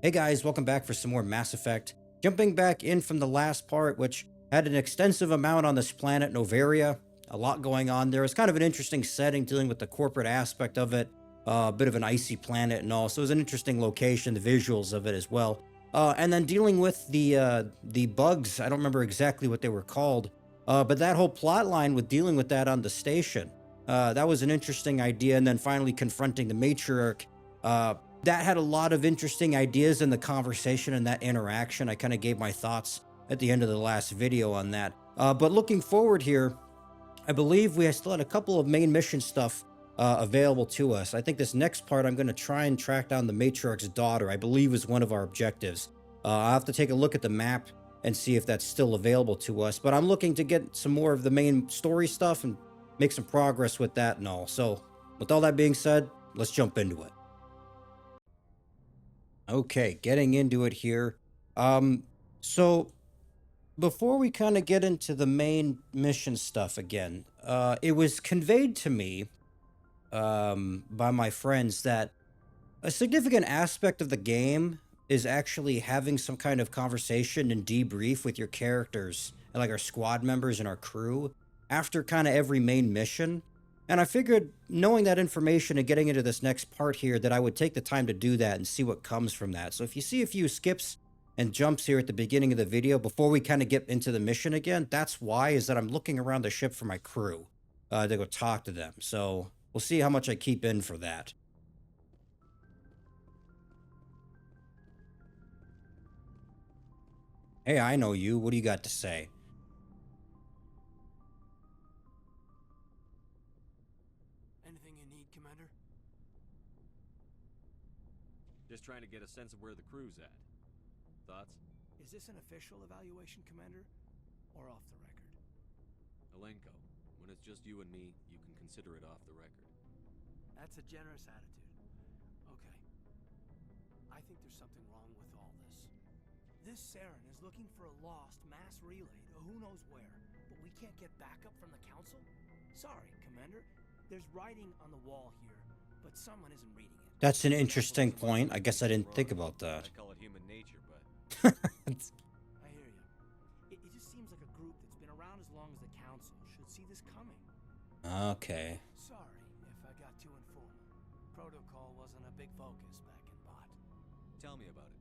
Hey guys, welcome back for some more Mass Effect. Jumping back in from the last part, which had an extensive amount on this planet, Novaria. A lot going on there. It's kind of an interesting setting dealing with the corporate aspect of it. A bit of an icy planet and all. So it was an interesting location, the visuals of it as well. And then dealing with the bugs. I don't remember exactly what they were called. But that whole plot line with dealing with that on the station. That was an interesting idea. And then finally confronting the Matriarch. That had a lot of interesting ideas in the conversation and that interaction. I kind of gave my thoughts at the end of the last video on that. But looking forward here, I believe we still had a couple of main mission stuff available to us. I think this next part, I'm going to try and track down the Matriarch's daughter, I believe is one of our objectives. I'll have to take a look at the map and see if that's still available to us. But I'm looking to get some more of the main story stuff and make some progress with that and all. So with all that being said, let's jump into it. Okay, getting into it here. So before we kind of get into the main mission stuff again, it was conveyed to me by my friends that a significant aspect of the game is actually having some kind of conversation and debrief with your characters and like our squad members and our crew after kind of every main mission. And I figured, knowing that information and getting into this next part here, that I would take the time to do that and see what comes from that. So if you see a few skips and jumps here at the beginning of the video before we kind of get into the mission again, that's why, is that I'm looking around the ship for my crew to go talk to them. So we'll see how much I keep in for that. Hey, I know you. What do you got to say? Anything you need, Commander? Just trying to get a sense of where the crew's at. Thoughts? Is this an official evaluation, Commander? Or off the record? Alenko, when it's just you and me, you can consider it off the record. That's a generous attitude. Okay. I think there's something wrong with all this. This Saren is looking for a lost mass relay to who knows where, but we can't get backup from the Council? Sorry, Commander. There's writing on the wall here, but someone isn't reading it. That's an interesting point. I guess I didn't think about that. I call it human nature, but I hear you. It just seems like a group that's been around as long as the Council should see this coming. Okay. Sorry if I got too informal. Protocol wasn't a big focus back in Bot. tell me about it.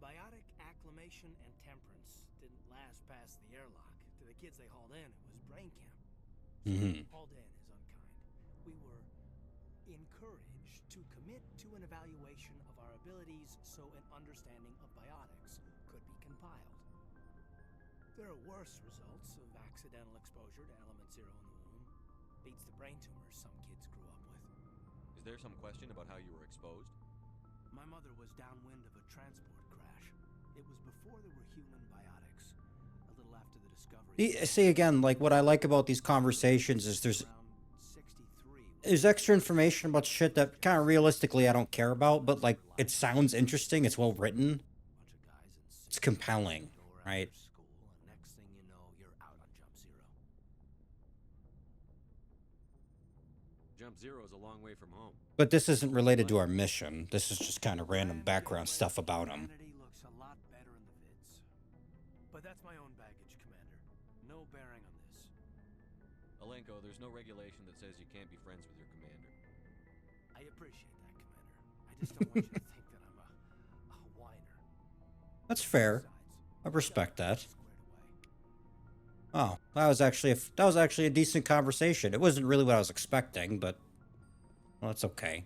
Biotic acclimation and temperance didn't last past the airlock. To the kids they hauled in, it was brain camp. Hauled in is unkind. We were encouraged to commit to an evaluation of our abilities so an understanding of biotics could be compiled. There are worse results of accidental exposure to element zero in the womb. Beats the brain tumors some kids grew up with. Is there some question about how you were exposed? My mother was downwind of a transport crash. It was before there were human biotics. A little after the discovery. See, again, like what I like about these conversations is Around 63. there's extra information about shit that kind of realistically I don't care about, but like it sounds interesting, it's well written, Bunch of guys in it's suits compelling, door right? after school, and next thing you know, you're out on Jump Zero. Jump Zero is a long way from home. But this isn't related to our mission. This is just kind of random background stuff about him. Humanity looks a lot better in the vids. But that's my own baggage, Commander. No bearing on this. Alenko, there's no regulation that says you can't be friends with your commander. I appreciate that, Commander. I just don't want you to think that I'm a whiner. That's fair. Besides, I respect that. squared away. Oh, that was actually a decent conversation. It wasn't really what I was expecting, but well, that's okay.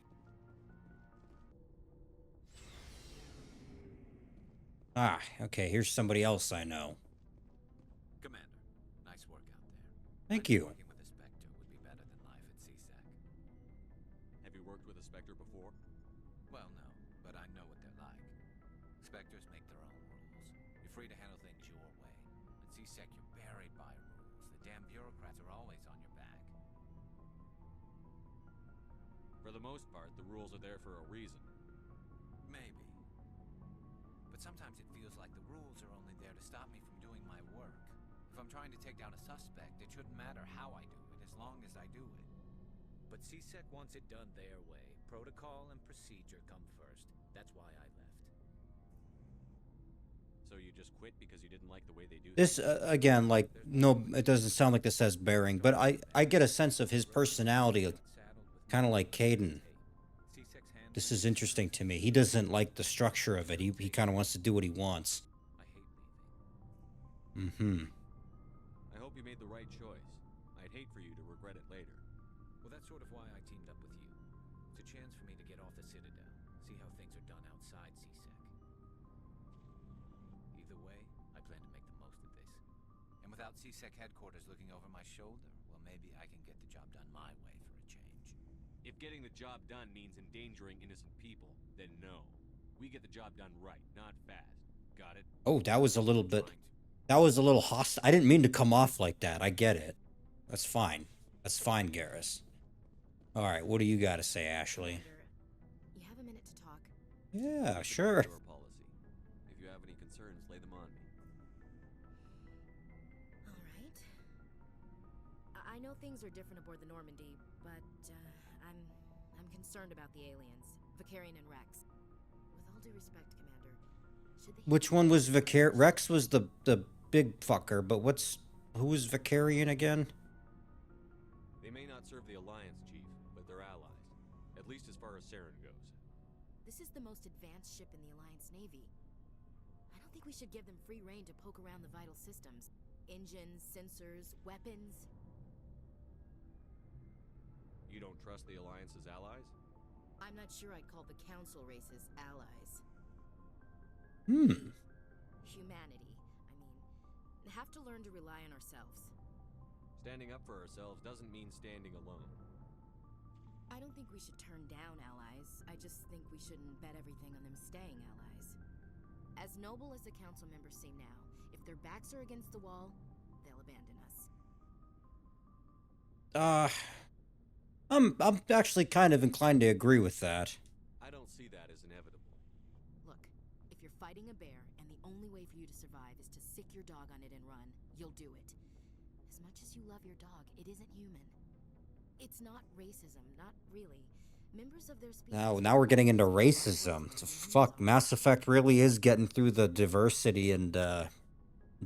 Ah, okay, here's somebody else I know. Commander, nice work out there. Thank I think you. Working with a Spectre would be better than life at CSEC. Have you worked with a Spectre before? Well, no, but I know what they're like. Spectres make their own rules. You're free to handle things your way. At CSEC, you're buried by rules. The damn bureaucrats are always on your back. For the most part, the rules are there for a reason. Maybe. But sometimes it feels like the rules are only there to stop me from doing my work. If I'm trying to take down a suspect, it shouldn't matter how I do it, as long as I do it. But CSEC wants it done their way. Protocol and procedure come first. That's why I left. So you just quit because you didn't like the way they do This things? again, like, no, it doesn't sound like this has bearing, but I get a sense of his personality, kind of like Caden. This is interesting to me. He doesn't like the structure of it. He kind of wants to do what he wants. I hate leaving. Mm-hmm. I hope you made the right choice. I'd hate for you to regret it later. Well, that's sort of why I teamed up with you. It's a chance for me to get off the Citadel, see how things are done outside CSEC. Either way, I plan to make the most of this. And without CSEC headquarters looking over my shoulder, well, maybe I can get the job done my way for a change. If getting the job done means endangering innocent people, then no. We get the job done right, not fast. Got it? Oh, that was a little bit. Trying to. That was a little hostile. I didn't mean to come off like that. I get it. That's fine. That's fine, Garrus. All right, what do you got to say, Ashley? You have a minute to talk. Yeah, It's a sure. corridor policy. If you have any concerns, lay them on me. All right. I know things are different aboard the Normandy, but I'm concerned about the aliens, Vicarian and Rex. With all due respect, Commander, should they? Which one was Rex was the big fucker, but who was Vicarian again? They may not serve the Alliance, Chief, but they're allies. At least as far as Saren goes. This is the most advanced ship in the Alliance Navy. I don't think we should give them free rein to poke around the vital systems. Engines, sensors, weapons. You don't trust the Alliance's allies? I'm not sure I'd call the Council races allies. Hmm. Humanity, I mean, have to learn to rely on ourselves. Standing up for ourselves doesn't mean standing alone. I don't think we should turn down allies. I just think we shouldn't bet everything on them staying allies. As noble as the council members seem now, if their backs are against the wall, they'll abandon us. I'm actually kind of inclined to agree with that. I don't see that as inevitable. Look, if you're fighting a bear and the only way for you to survive is to sick your dog on it and run, you'll do it. As much as you love your dog, it isn't human. It's not racism, not really. Members of their species... Now we're getting into racism. Fuck, Mass Effect really is getting through the diversity and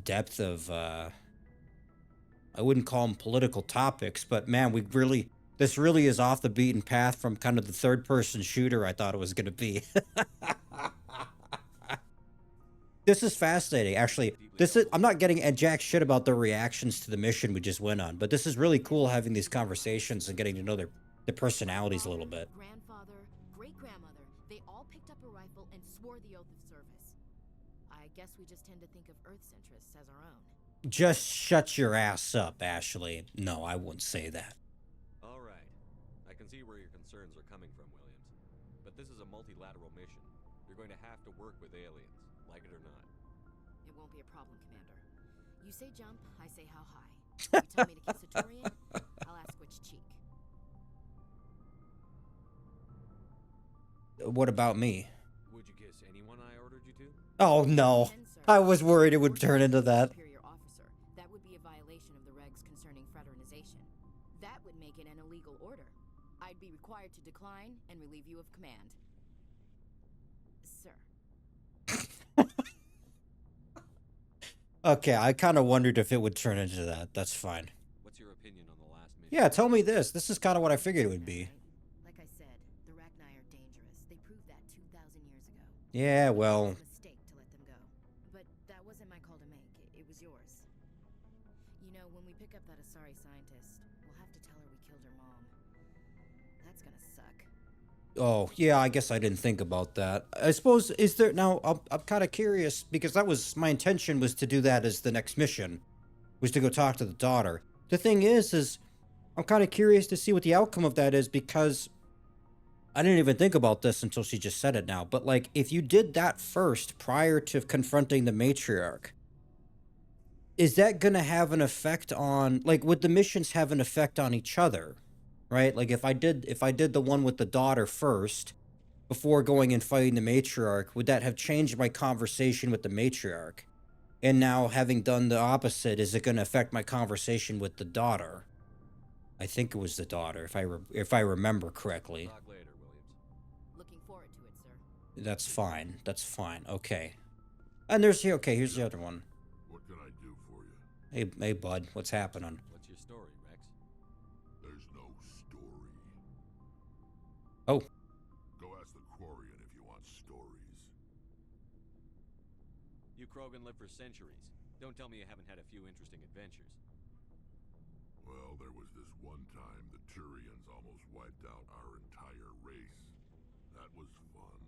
depth of I wouldn't call them political topics, but man, this really is off the beaten path from kind of the third-person shooter I thought it was going to be. This is fascinating, actually. I'm not getting a jack shit about the reactions to the mission we just went on, but this is really cool having these conversations and getting to know their personalities a little bit. Grandfather, great-grandmother, they all picked up a rifle and swore the oath of service. I guess we just tend to think of Earth's interests as our own. Just shut your ass up, Ashley. No, I wouldn't say that. All right. I can see where your concerns are coming from, Williams. But this is a multilateral mission. You're going to have to work with aliens, like it or not. It won't be a problem, Commander. You say jump, I say how high. You tell me to kiss a Turian, I'll ask which cheek. What about me? Would you kiss anyone I ordered you to? Oh, no. Then, sir, I was worried it would turn into that. Superior officer. That would be a violation of the regs concerning fraternization. That would make it an illegal order. I'd be required to decline and relieve you of command. Sir. Okay, I kind of wondered if it would turn into that. That's fine. What's your opinion on the last mission? Yeah, tell me this. This is kind of what I figured it would be. Like I said, the Rachni are dangerous. They proved that 2,000 years ago. Yeah, well, It was a mistake to let them go. But that wasn't my call to make. It was yours. You know, when we pick up that Asari scientist, we'll have to tell her we killed her mom. That's gonna suck. oh, yeah, I guess I didn't think about that. I suppose, is there, now, I'm kind of curious, because that was, my intention was to do that as the next mission, was to go talk to the daughter. The thing is I'm kind of curious to see what the outcome of that is, because I didn't even think about this until she just said it now, but like, if you did that first, prior to confronting the Matriarch, is that going to have an effect on, like, would the missions have an effect on each other? Right? Like, if I did the one with the daughter first, before going and fighting the Matriarch, would that have changed my conversation with the Matriarch? And now, having done the opposite, is it going to affect my conversation with the daughter? I think it was the daughter, if I remember correctly. Talk later, Williams. Looking forward to it, sir. That's fine. That's fine. Okay. And there's here. Okay, here's the other one. What can I do for you? Hey, bud, what's happening? What's your story, Rex? There's no story. Oh, Go ask the Quarian if you want stories. You Krogan live for centuries. Don't tell me you haven't had a few interesting adventures. Well, there was this one time the Turians almost wiped out our entire race. That was fun.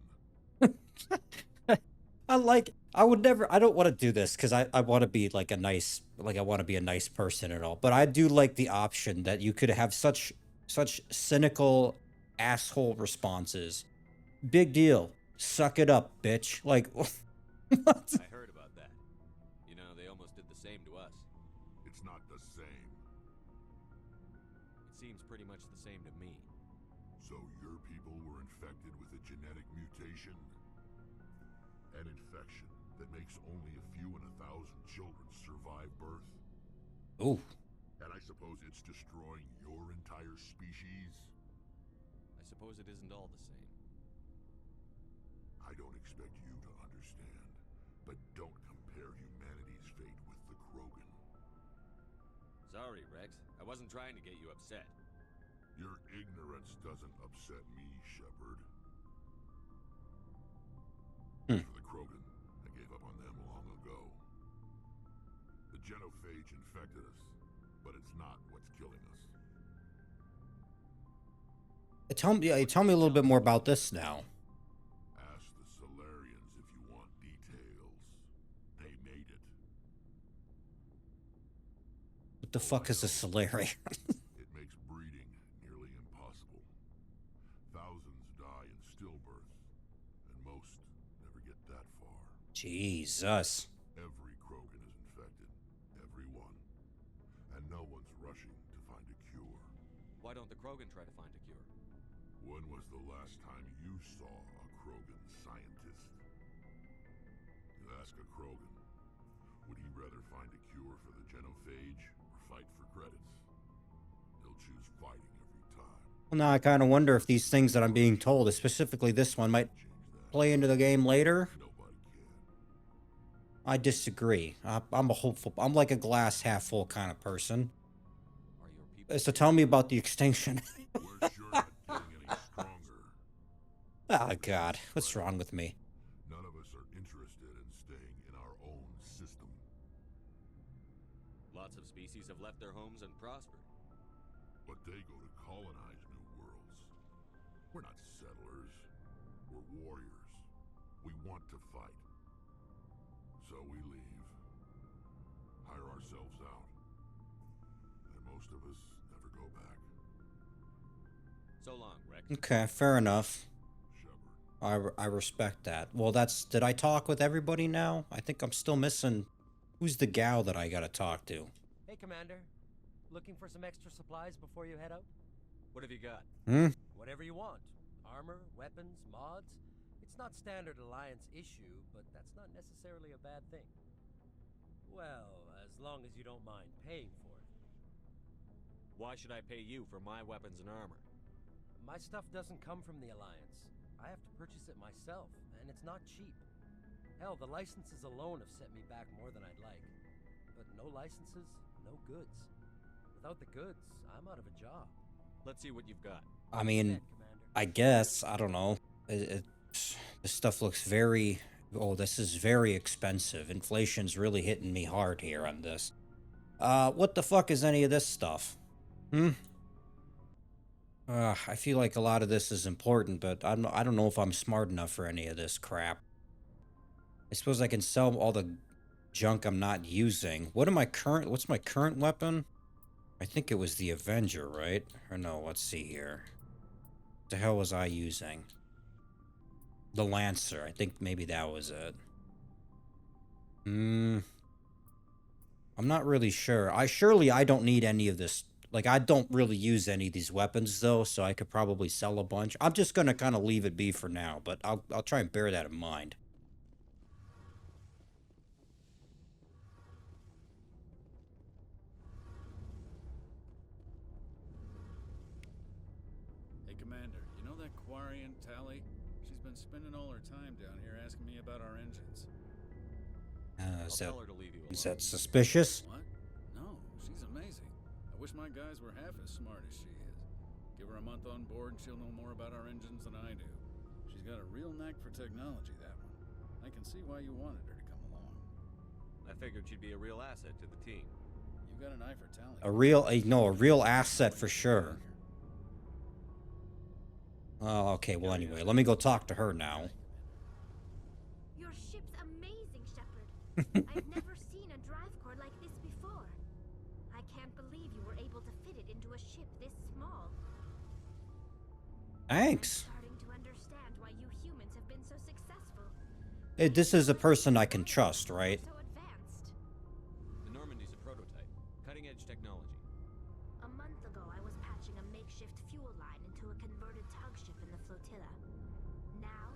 I don't want to do this because I want to be like I want to be a nice person and all, but I do like the option that you could have such cynical asshole responses. Big deal. Suck it up, bitch. Like, what? I heard about that. You know, they almost did the same to us. It's not the same. It seems pretty much the same to me. So your people were infected with a genetic mutation? An infection that makes only a few in 1,000 children survive birth? Ooh. And I suppose it's destroying your entire species? I suppose it isn't all the same. I don't expect you to understand, but don't compare humanity's fate with the Krogan. Sorry, Rex. I wasn't trying to get you upset. Your ignorance doesn't upset me, Shepard. As for the Krogan, I gave up on them long ago. The genophage infected us, but it's not what's killing us. Tell me a little bit more about this now. Ask the Solarians if you want details. They made it. What the fuck is a Solarian? It makes breeding nearly impossible. Thousands die in stillbirth, and most never get that far. Jesus. Every Krogan is infected. Every one. And no one's rushing to find a cure. Why don't the Krogan try to find a cure? When was the last time you saw a Krogan scientist? You ask a Krogan, would he rather find a cure for the genophage or fight for credits? He'll choose fighting every time. Well, now I kind of wonder if these things that I'm being told, specifically this one, might Change that. play into the game later. Nobody can. I disagree. I'm a hopeful. I'm like a glass half full kind of person. Are your people... So tell me about the extinction. We're sure not getting any stronger. Oh, God. What's wrong with me? None of us are interested in staying in our own system. Lots of species have left their homes and prospered. But they go to colonize new worlds. We're not settlers. We're warriors. We want to fight. So we leave. Hire ourselves out. And most of us never go back. So long, Rex. Okay, fair enough. Shepard. I respect that. Well, did I talk with everybody now? I think I'm still missing. Who's the gal that I gotta talk to? Hey, Commander. Looking for some extra supplies before you head out? What have you got? Whatever you want. Armor, weapons, mods. It's not standard Alliance issue, but that's not necessarily a bad thing. Well, as long as you don't mind paying for it. Why should I pay you for my weapons and armor? My stuff doesn't come from the Alliance. I have to purchase it myself, and it's not cheap. Hell, the licenses alone have set me back more than I'd like. But no licenses, no goods. Without the goods, I'm out of a job. Let's see what you've got. I mean, Bet, Commander. I guess, I don't know. This stuff looks very... Oh, this is very expensive. Inflation's really hitting me hard here on this. What the fuck is any of this stuff? I feel like a lot of this is important, but I don't know if I'm smart enough for any of this crap. I suppose I can sell all the junk I'm not using. What's my current weapon? I think it was the Avenger, right? Or no, let's see here. What the hell was I using? The Lancer. I think maybe that was it. I'm not really sure. I don't need any of this. Like, I don't really use any of these weapons, though, so I could probably sell a bunch. I'm just gonna kind of leave it be for now, but I'll try and bear that in mind. Hey, Commander, you know that Quarian Tally? She's been spending all her time down here asking me about our engines. Is I'll tell her to leave you alone. that suspicious? What? No, she's amazing. I wish my guys were half as smart as she is. Give her a month on board and she'll know more about our engines than I do. She's got a real knack for technology, that one. I can see why you wanted her to come along. I figured she'd be a real asset to the team. You got an eye for talent. A real asset for sure. Oh, okay. Well, anyway, let me go talk to her now. Your ship's amazing, Shepard. I've never seen a drive core like this before. I can't believe you were able to fit it into a ship this small. Thanks. I'm starting to understand why you humans have been so successful. This is a person I can trust, right? So advanced. The Normandy's a prototype. Cutting-edge technology. A month ago, I was patching a makeshift fuel line into a converted tug ship in the flotilla. Now,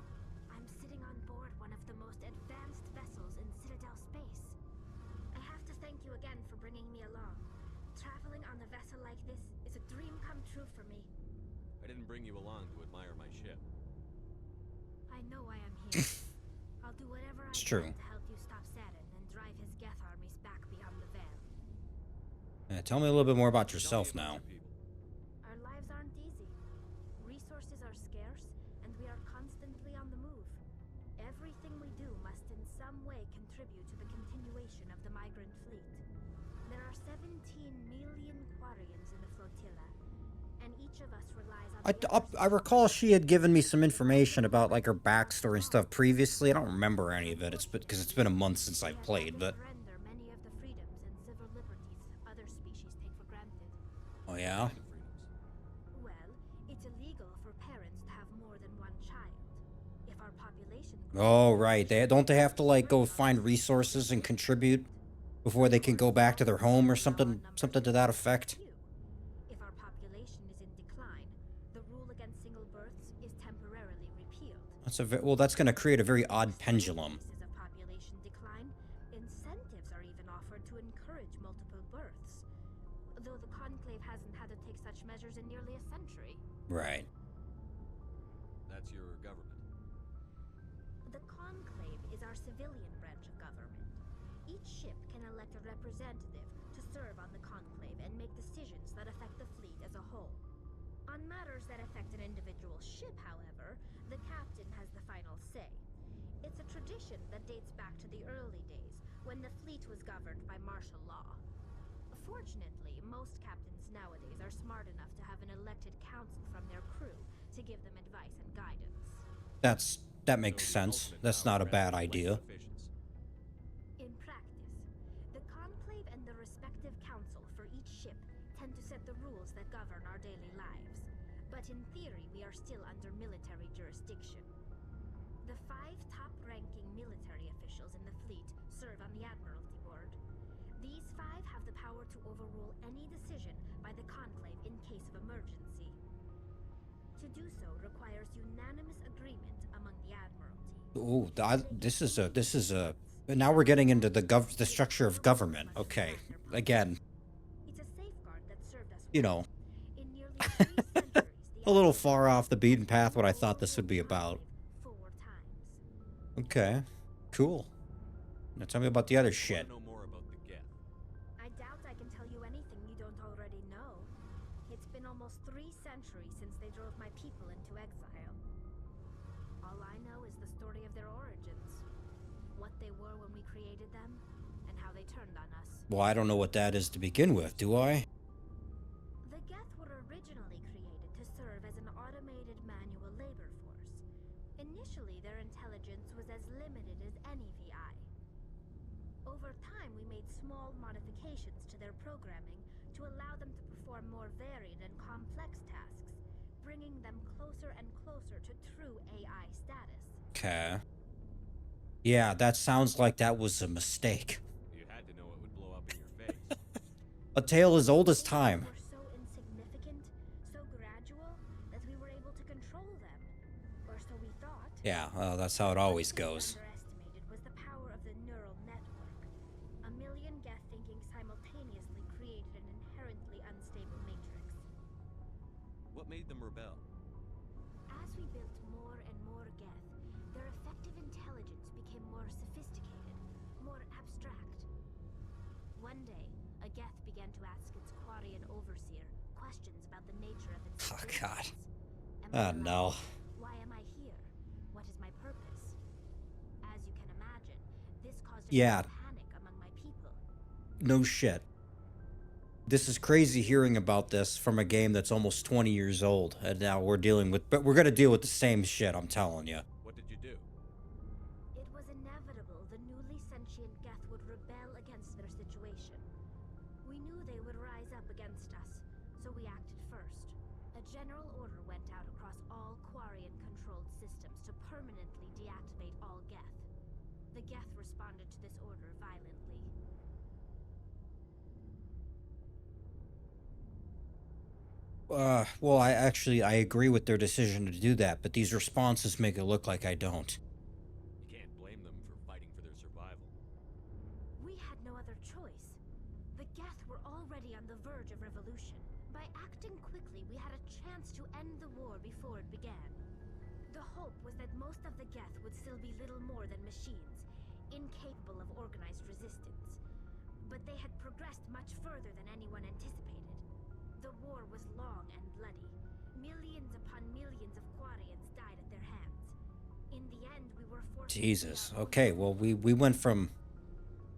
I'm sitting on board one of the most advanced vessels in Citadel space. I have to thank you again for bringing me along. Traveling on a vessel like this is a dream come true for me. I didn't bring you along to admire my ship. I know why I'm here. I'll do whatever I It's true. can to help you stop Saturn and drive his Geth armies back beyond the veil. Tell me a little bit more about Tell me yourself about now. your people. Our lives aren't easy. Resources are scarce, and we are constantly on the move. Everything we do must in some way contribute to the continuation of the migrant fleet. There are 17 million Quarians in the flotilla, and each of us relies on I recall she had given me some information about like her backstory and stuff previously. I don't remember any of it. It's because it's been a month since I played, but surrender many of the freedoms and civil liberties other species take for granted. oh yeah. Kind of freedoms. Well, it's illegal for parents to have more than one child. If our population Oh right. They have to like go find resources and contribute before they can go back to their home or something to that effect. If our population is in decline, the rule against single births is temporarily repealed. That's going to create a very odd pendulum. Cases of population decline, incentives are even offered to encourage multiple births. Though the Conclave hasn't had to take such measures in nearly a century. Right. That's your government. The Conclave is our civilian branch of government. Each ship can elect a representative to serve on the Conclave and make decisions that affect the fleet as a whole. On matters that affect an individual ship, however, the captain has the final say. It's a tradition that dates back to the early days, when the fleet was governed by martial law. Fortunately, most captains nowadays are smart enough to have an elected council from their crew to give them advice and guidance. That makes So the sense. ultimate That's power not a bad rests with idea. elected officials. In practice, the Conclave and the respective council for each ship tend to set the rules that govern our daily lives. But in theory, we are still under military jurisdiction. The 5 top-ranking military officials in the fleet serve on the Admiralty Board. These 5 have the power to overrule any decision by the Conclave in case of emergency. To do so requires unanimous agreement among the Admiralty. Ooh, this is a. Now we're getting into the structure of government. Okay, again, It's a safeguard that served us you know, in nearly 3 centuries. a little far off the beaten path what I thought this would be about. 4 times. Okay, cool. Now tell me about the other I shit. want to know more about the Geth. I doubt I can tell you anything you don't already know. It's been almost 3 centuries since they drove my people into exile. All I know is the story of their origins. What they were when we created them, and how they turned on us. Well, I don't know what that is to begin with, do I? The Geth were originally created to serve as an automated manual labor force. Initially, their intelligence was as limited as any VI. Over time, we made small modifications to their programming to allow them to perform more varied and complex tasks, bringing them closer and closer to true AI status. Okay. Yeah, that sounds like that was a mistake. You had to know it would blow up in your face. A tale as old as time. Were so insignificant, so gradual, that we were able to control them. Or so we thought. Yeah, that's how it always goes. Underestimated was the power of the neural network. A million Geth thinking simultaneously created an inherently unstable matrix. What made them rebel? As we built more and more Geth, their effective intelligence became more sophisticated, more abstract. to ask its Quarian overseer questions about the nature of its Oh, God. existence. Am I Oh, alive? no. Why am I here? What is my purpose? As you can imagine, this caused a Yeah. great panic among my people. No shit. This is crazy hearing about this from a game that's almost 20 years old, and now we're dealing with, but we're gonna deal with the same shit, I'm telling you. What did you do? It was inevitable the newly sentient Geth would rebel against their situation. We knew they would rise up against us, so we acted first. A general order went out across all Quarian-controlled systems to permanently deactivate all Geth. The Geth responded to this order violently. Well, I agree with their decision to do that, but these responses make it look like I don't. You can't blame them for fighting for their survival. We had no other choice. The Geth were already on the verge of revolution. By acting quickly, we had a chance to end the war before it began. The hope was that most of the Geth would still be little more than machines, incapable of organized resistance. But they had progressed much further than anyone anticipated. The war was long and bloody. Millions upon millions of Quarians died at their hands. In the end, we were forced Jesus. to Okay, well, we went from...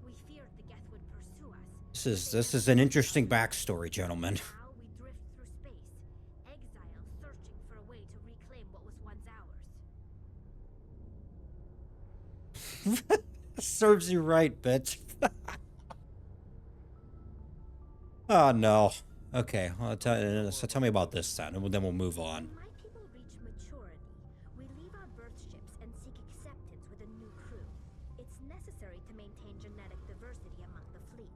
We feared the Geth would pursue us. This is an interesting backstory, gentlemen. Now we drift through space, exile, searching for a way to reclaim what was once ours. Serves you right, bitch. Oh, no. Okay, well, so tell me about this then, and then we'll move on. When my people reach maturity, we leave our birth ships and seek acceptance with a new crew. It's necessary to maintain genetic diversity among the fleet.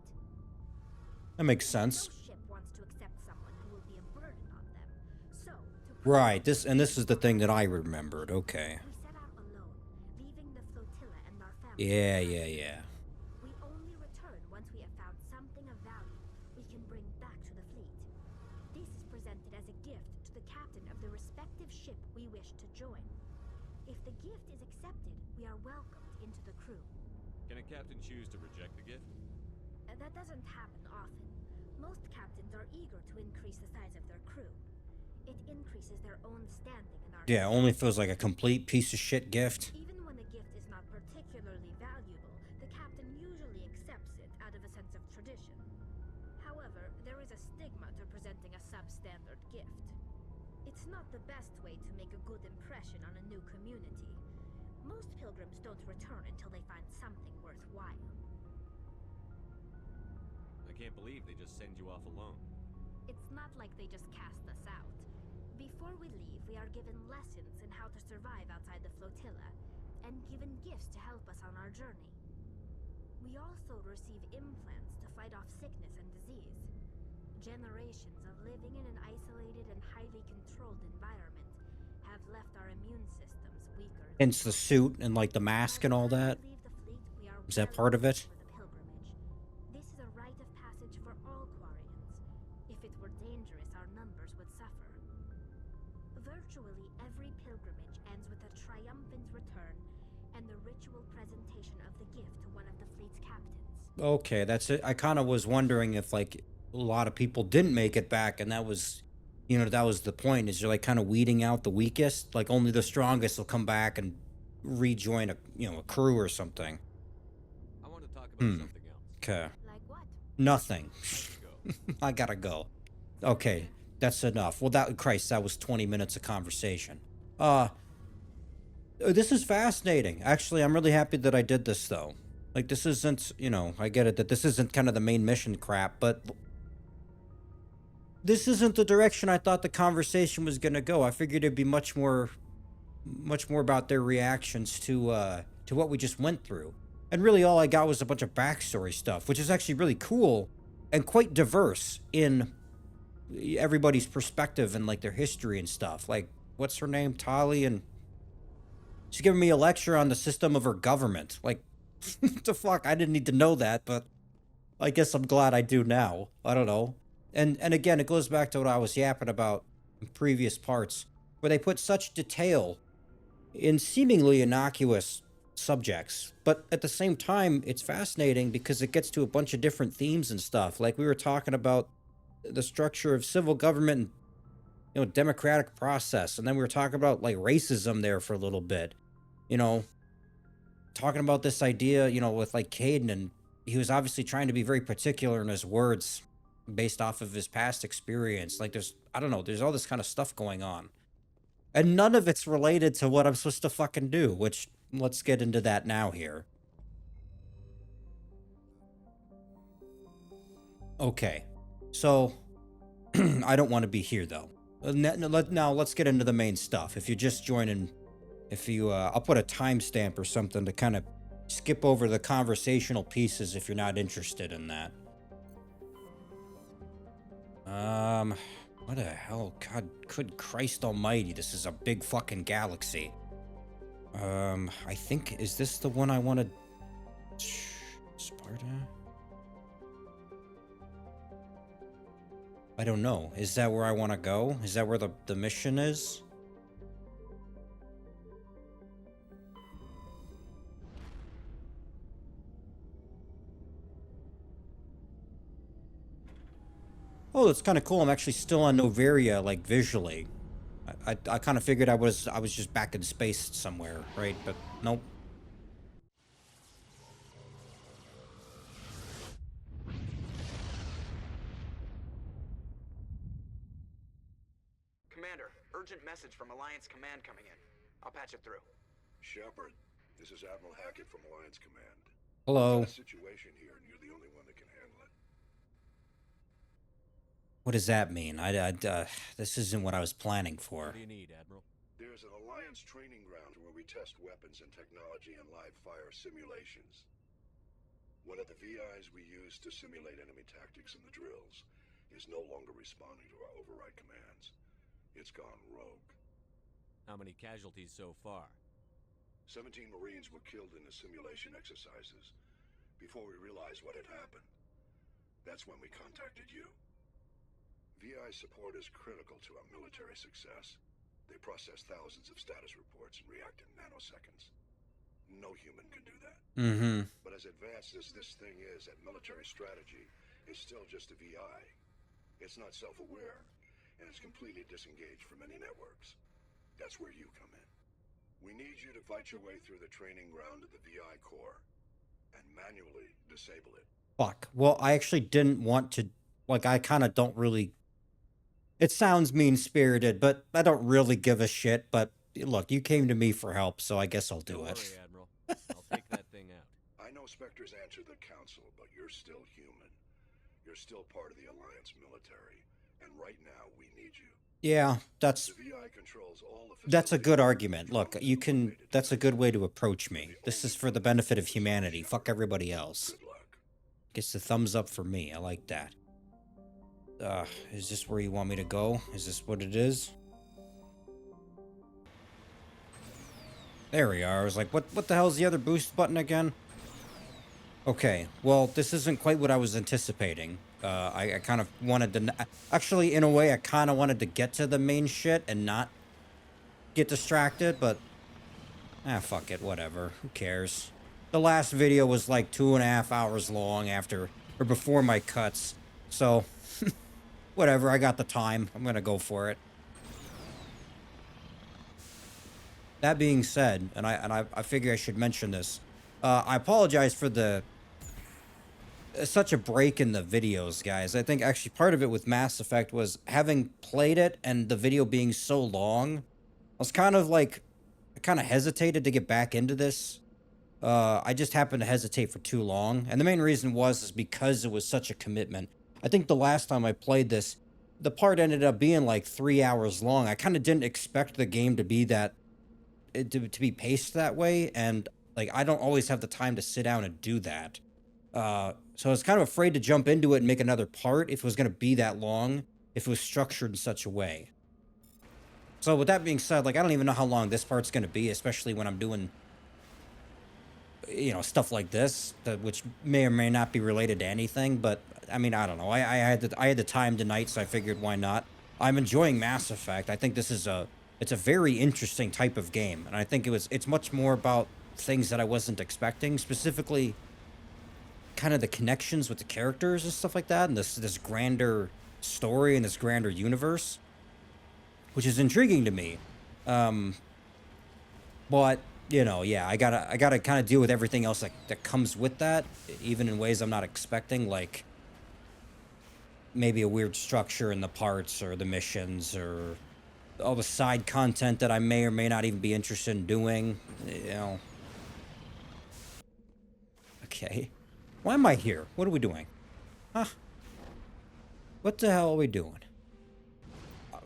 That makes sense. No ship wants to accept someone who will be a burden on them. So, to Right, this is the thing that I remembered. Okay. we set out alone, leaving the flotilla and our families. Yeah. We only return once we have found something of value we can bring back to the fleet. This is presented as a gift to the captain of the respective ship we wish to join. If the gift is accepted, we are welcomed into the crew. Can a captain choose to reject the gift? That doesn't happen often. Most captains are eager to increase the size of their crew. It increases their own standing in our Yeah, only feels like a complete piece of shit gift. Even when the gift is not particularly valuable, the captain usually accepts it out of a sense of tradition. However, there is a stigma to presenting a substandard gift. It's not the best way to make a good impression on a new community. Most pilgrims don't return until they find something worthwhile. I can't believe they just send you off alone. It's not like they just cast us out. Before we leave, we are given lessons in how to survive outside the flotilla, and given gifts to help us on our journey. We also receive implants to fight off sickness and disease. Generations of living in an isolated and highly controlled environment have left our immune systems weaker. Hence the suit and like the mask and all that. Is that part of it? This is a rite of passage for all Quarians. If it were dangerous, our numbers would suffer. Virtually every pilgrimage ends with a triumphant return and the ritual presentation of the gift to one of the fleet's captains. Okay, that's it. I kind of was wondering if like a lot of people didn't make it back, and that was, that was the point. Is you're like kind of weeding out the weakest. Like only the strongest will come back and rejoin a crew or something. I want to talk about something else. Okay. Like what? Nothing. Let's go. I gotta go. Okay, that's enough. Well, that was 20 minutes of conversation. This is fascinating. Actually, I'm really happy that I did this, though. Like, this isn't, I get it that this isn't kind of the main mission crap, but this isn't the direction I thought the conversation was gonna go. I figured it'd be much more about their reactions to what we just went through. And really all I got was a bunch of backstory stuff, which is actually really cool and quite diverse in everybody's perspective and like their history and stuff. Like, what's her name? Tali, and she's giving me a lecture on the system of her government. Like, what the fuck? I didn't need to know that, but I guess I'm glad I do now. I don't know. And again, it goes back to what I was yapping about in previous parts, where they put such detail in seemingly innocuous subjects. But at the same time, it's fascinating because it gets to a bunch of different themes and stuff. Like we were talking about the structure of civil government and, democratic process. And then we were talking about like racism there for a little bit, you know, talking about this idea, with like Caden, and he was obviously trying to be very particular in his words based off of his past experience. Like I don't know, there's all this kind of stuff going on. And none of it's related to what I'm supposed to fucking do, which let's get into that now here. Okay. So I don't want to be here though. Now let's get into the main stuff. If you're just joining, I'll put a timestamp or something to kind of skip over the conversational pieces if you're not interested in that. What the hell? God, good Christ almighty, this is a big fucking galaxy. I think, is this the one I wanted? Sparta? I don't know. Is that where I want to go? Is that where the mission is? Oh, that's kind of cool. I'm actually still on Noveria, like visually. I kind of figured I was just back in space somewhere, right? But nope. Commander, urgent message from Alliance Command coming in. I'll patch it through. Shepard, this is Admiral Hackett from Alliance Command. Hello. We've got a situation here, and you're the only one that can handle it. What does that mean? This isn't what I was planning for. What do you need, Admiral? There's an Alliance training ground where we test weapons and technology in live fire simulations. One of the VIs we use to simulate enemy tactics in the drills is no longer responding to our override commands. It's gone rogue. How many casualties so far? 17 Marines were killed in the simulation exercises before we realized what had happened. That's when we contacted you. VI support is critical to our military success. They process thousands of status reports and react in nanoseconds. No human can do that. Mm-hmm. But as advanced as this thing is at military strategy, it's still just a VI. It's not self-aware, and it's completely disengaged from any networks. That's where you come in. We need you to fight your way through the training ground of the VI core and manually disable it. Fuck. Well, I actually didn't want to, like, I kind of don't really... It sounds mean-spirited, but I don't really give a shit. But look, you came to me for help, so I guess I'll do Don't it. worry, Admiral. I'll take that thing out. I know Spectres answer the Council, but you're still human. You're still part of the Alliance military, and right now we need you. Yeah, that's The VI controls all the a good facilities. argument. Look, you can... That's a good way to approach me. This is for the benefit of humanity. Fuck everybody else. Good luck. Gets the thumbs up for me. I like that. Is this where you want me to go? Is this what it is? There we are. I was like, what the hell's the other boost button again? Okay, well, this isn't quite what I was anticipating. I kind of wanted to... Actually, in a way, I kind of wanted to get to the main shit and not get distracted, but... fuck it, whatever. Who cares? The last video was like 2.5 hours long after... or before my cuts, so... Whatever, I got the time. I'm gonna go for it. That being said, and I figure I should mention this. I apologize for the such a break in the videos, guys. I think actually part of it with Mass Effect was having played it and the video being so long. I was kind of like, I kind of hesitated to get back into this. I just happened to hesitate for too long, and the main reason is because it was such a commitment. I think the last time I played this, the part ended up being like 3 hours long. I kind of didn't expect the game to be that, to be paced that way, and like I don't always have the time to sit down and do that. So I was kind of afraid to jump into it and make another part if it was going to be that long, if it was structured in such a way. So with that being said, like I don't even know how long this part's going to be, especially when I'm doing, stuff like this, which may or may not be related to anything, but I mean, I don't know. I had the time tonight, so I figured why not. I'm enjoying Mass Effect. I think this is it's a very interesting type of game, and I think it's much more about things that I wasn't expecting, specifically kind of the connections with the characters and stuff like that, and this grander story and this grander universe, which is intriguing to me. But you know, yeah, I gotta kind of deal with everything else that comes with that, even in ways I'm not expecting, like maybe a weird structure in the parts or the missions or all the side content that I may or may not even be interested in doing. You know. Okay. Why am I here? What are we doing? Huh? What the hell are we doing?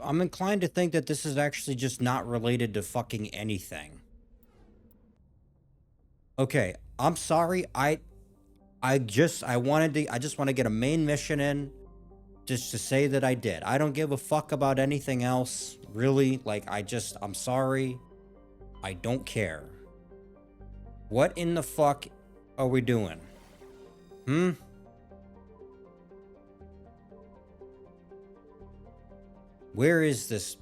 I'm inclined to think that this is actually just not related to fucking anything. Okay, I'm sorry. I just want to get a main mission in just to say that I did. I don't give a fuck about anything else, really. Like I'm sorry. I don't care. What in the fuck are we doing? Where is this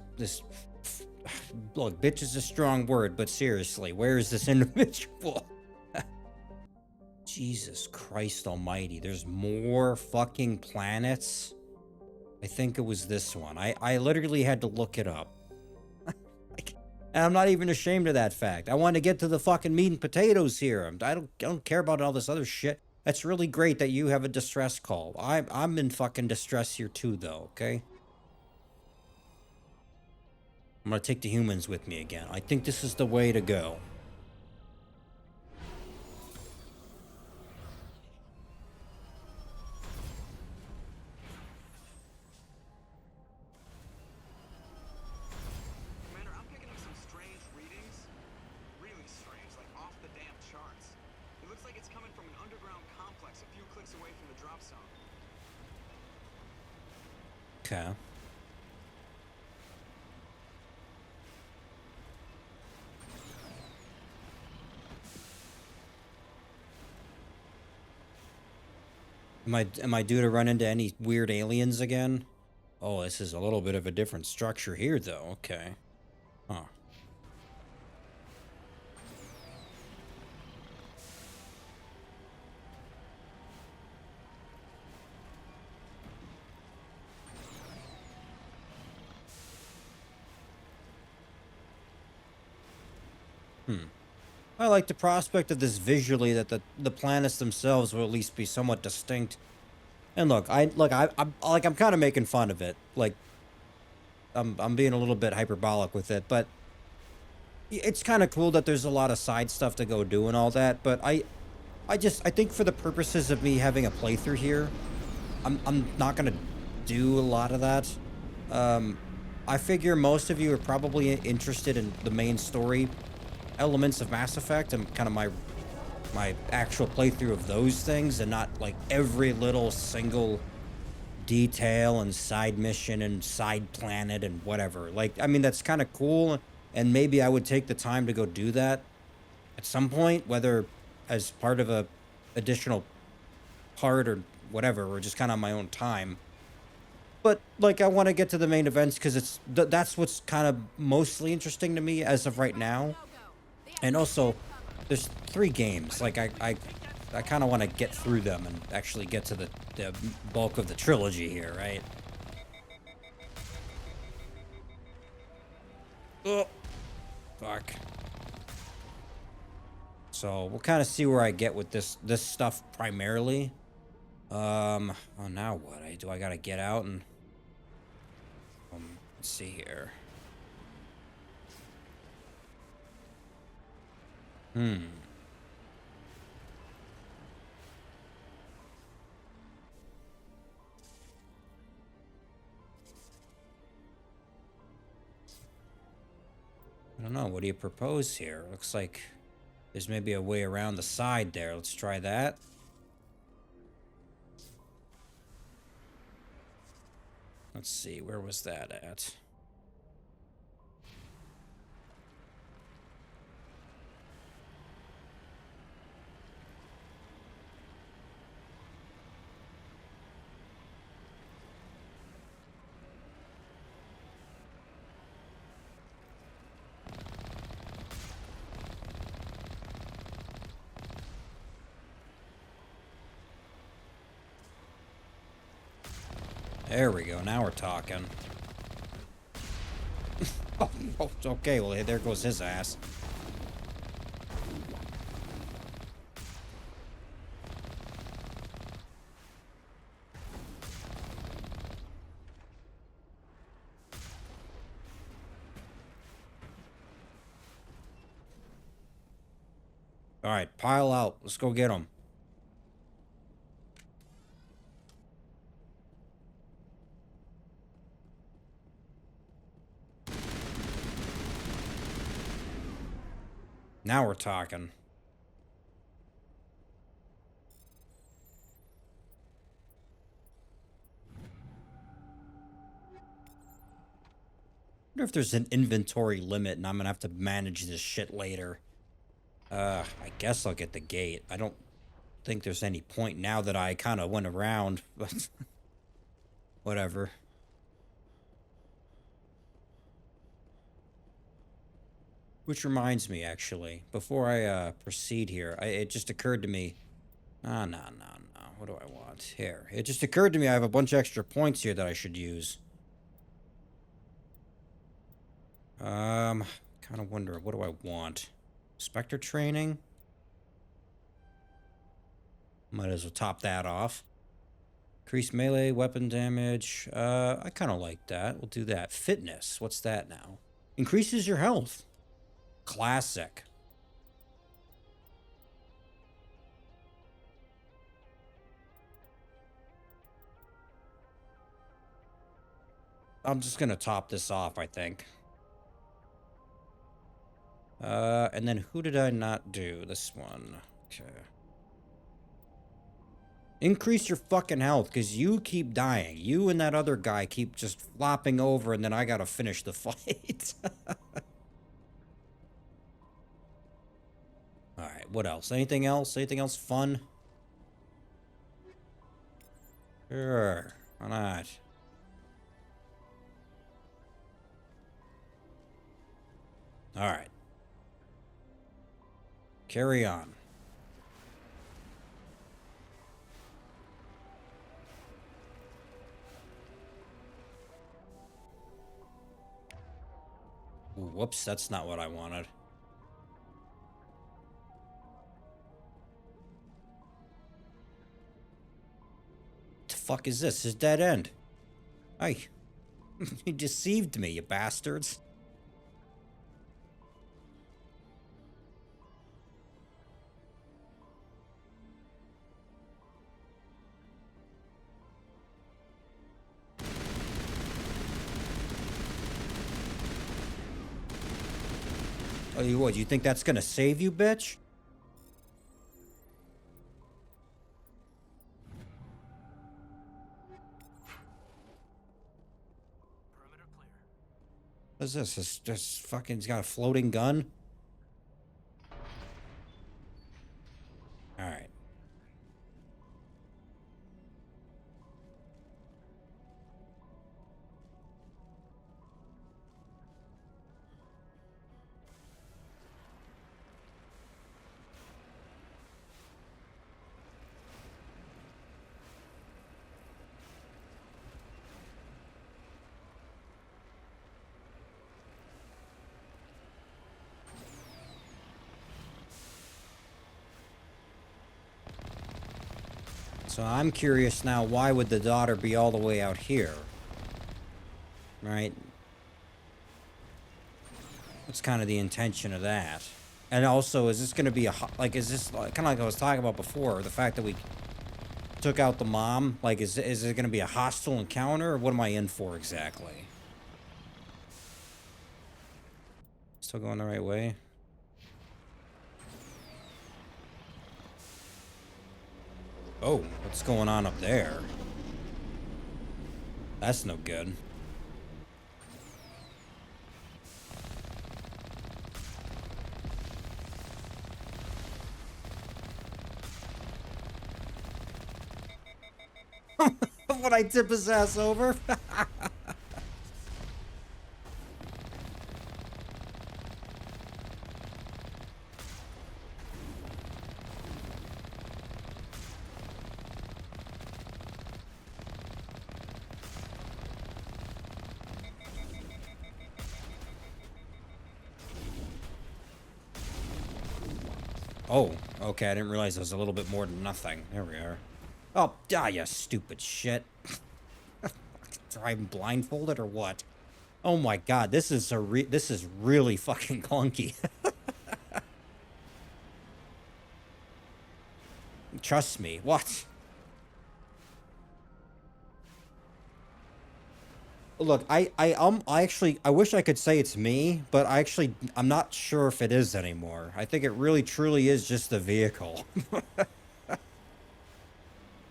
look, bitch is a strong word, but seriously, where is this individual? Jesus Christ almighty, there's more fucking planets. I think it was this one. I literally had to look it up. And I'm not even ashamed of that fact. I want to get to the fucking meat and potatoes here. I don't care about all this other shit. That's really great that you have a distress call. I'm in fucking distress here too, though, okay? I'm gonna take the humans with me again. I think this is the way to go. Commander, I'm picking up some strange readings. Really strange, like off the damn charts. It looks like it's coming from an underground complex a few clicks away from the drop zone. Okay. Am I due to run into any weird aliens again? Oh, this is a little bit of a different structure here, though. Okay. Huh. I like the prospect of this visually, that the planets themselves will at least be somewhat distinct. And look, I'm kind of making fun of it. Like, I'm being a little bit hyperbolic with it, but it's kind of cool that there's a lot of side stuff to go do and all that. But I think for the purposes of me having a playthrough here, I'm not gonna do a lot of that. I figure most of you are probably interested in the main story elements of Mass Effect and kind of my actual playthrough of those things, and not like every little single detail and side mission and side planet and whatever. Like, I mean, that's kind of cool, and maybe I would take the time to go do that at some point, whether as part of a additional part or whatever, or just kind of on my own time. But like, I want to get to the main events because that's what's kind of mostly interesting to me as of right now. And also, there's 3 games. Like, I kind of want to get through them and actually get to the bulk of the trilogy here, right? Oh, fuck. So we'll kind of see where I get with this stuff primarily. Oh, now what? I gotta get out and let's see here. I don't know. What do you propose here? Looks like there's maybe a way around the side there. Let's try that. Let's see. Where was that at? There we go. Now we're talking. Oh, okay, well, there goes his ass. All right, pile out. Let's go get him. Now we're talking. I wonder if there's an inventory limit and I'm gonna have to manage this shit later. I guess I'll get the gate. I don't think there's any point now that I kind of went around, but whatever. Which reminds me, actually, before I proceed here, it just occurred to me. No. What do I want? Here. It just occurred to me I have a bunch of extra points here that I should use. Kind of wonder, what do I want? Spectre training? Might as well top that off. Increase melee weapon damage. I kind of like that. We'll do that. Fitness. What's that now? Increases your health. Classic. I'm just gonna top this off, I think. And then who did I not do? This one. Okay. Increase your fucking health, because you keep dying. You and that other guy keep just flopping over, and then I gotta finish the fight. Alright, what else? Anything else? Anything else fun? Sure. Why not? Alright. Carry on. Ooh, whoops, that's not what I wanted. What the fuck is this? This is dead end. Hey. You deceived me, you bastards. Oh, you what? You think that's gonna save you, bitch? Perimeter clear. What is this? This fucking, he's got a floating gun? Alright. So I'm curious now, why would the daughter be all the way out here? Right? What's kind of the intention of that? And also, is this going to be like, is this kind of like I was talking about before, the fact that we took out the mom? Like, is it going to be a hostile encounter, or what am I in for exactly? Still going the right way? Oh, what's going on up there? That's no good. Would I tip his ass over? Oh, okay, I didn't realize it was a little bit more than nothing. There we are. Oh, you stupid shit. Driving blindfolded or what? Oh my god, this is really fucking clunky. Trust me. What? Look, I actually, I wish I could say it's me, but I'm not sure if it is anymore. I think it really truly is just the vehicle.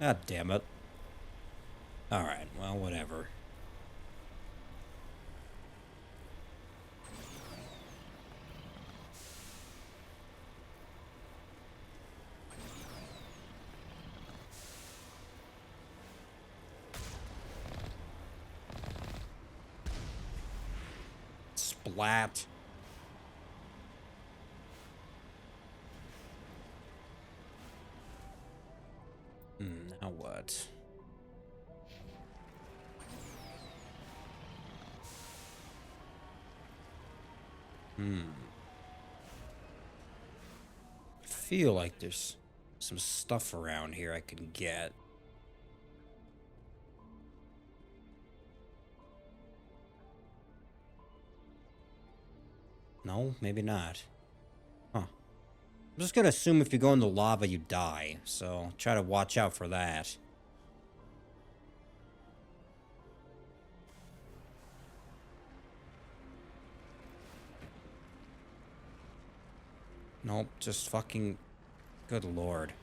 God damn it. Alright, well, whatever. Splat. Now what? I feel like there's some stuff around here I can get. No, maybe not. Huh. I'm just gonna assume if you go in the lava, you die. So, try to watch out for that. Nope, just fucking... Good lord.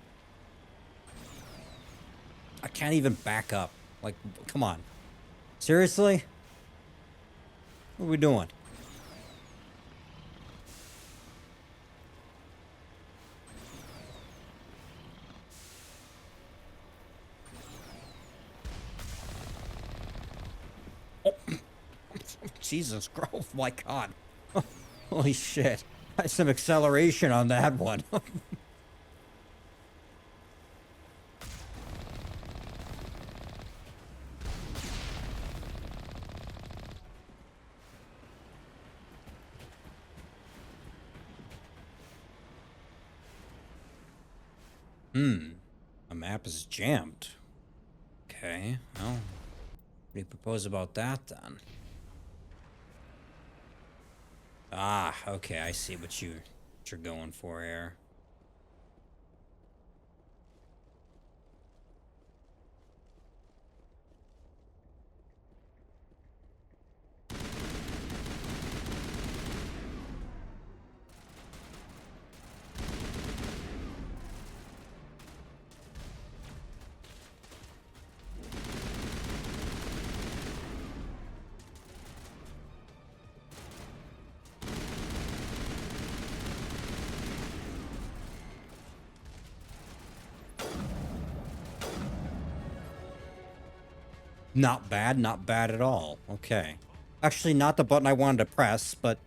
I can't even back up. Like, come on. Seriously? What are we doing? Oh. Jesus Christ, oh my god. Holy shit. Had some acceleration on that one. A map is jammed. Okay, well, what do you propose about that then? Ah, okay, I see what you're going for here. Not bad, not bad at all. Okay. Actually, not the button I wanted to press, but...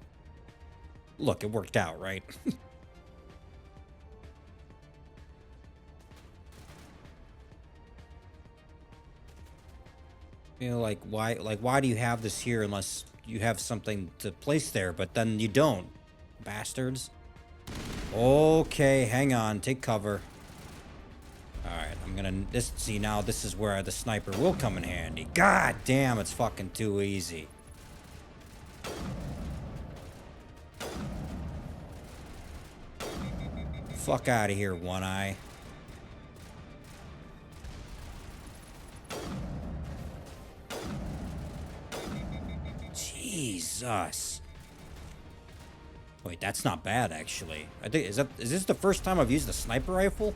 Look, it worked out, right? You know, why do you have this here unless you have something to place there, but then you don't, bastards. Okay, hang on, take cover. Alright, I'm gonna, see now, this is where the sniper will come in handy. God damn, it's fucking too easy. Fuck out of here, One Eye. Jesus. Wait, that's not bad, actually. I think, is this the first time I've used the sniper rifle?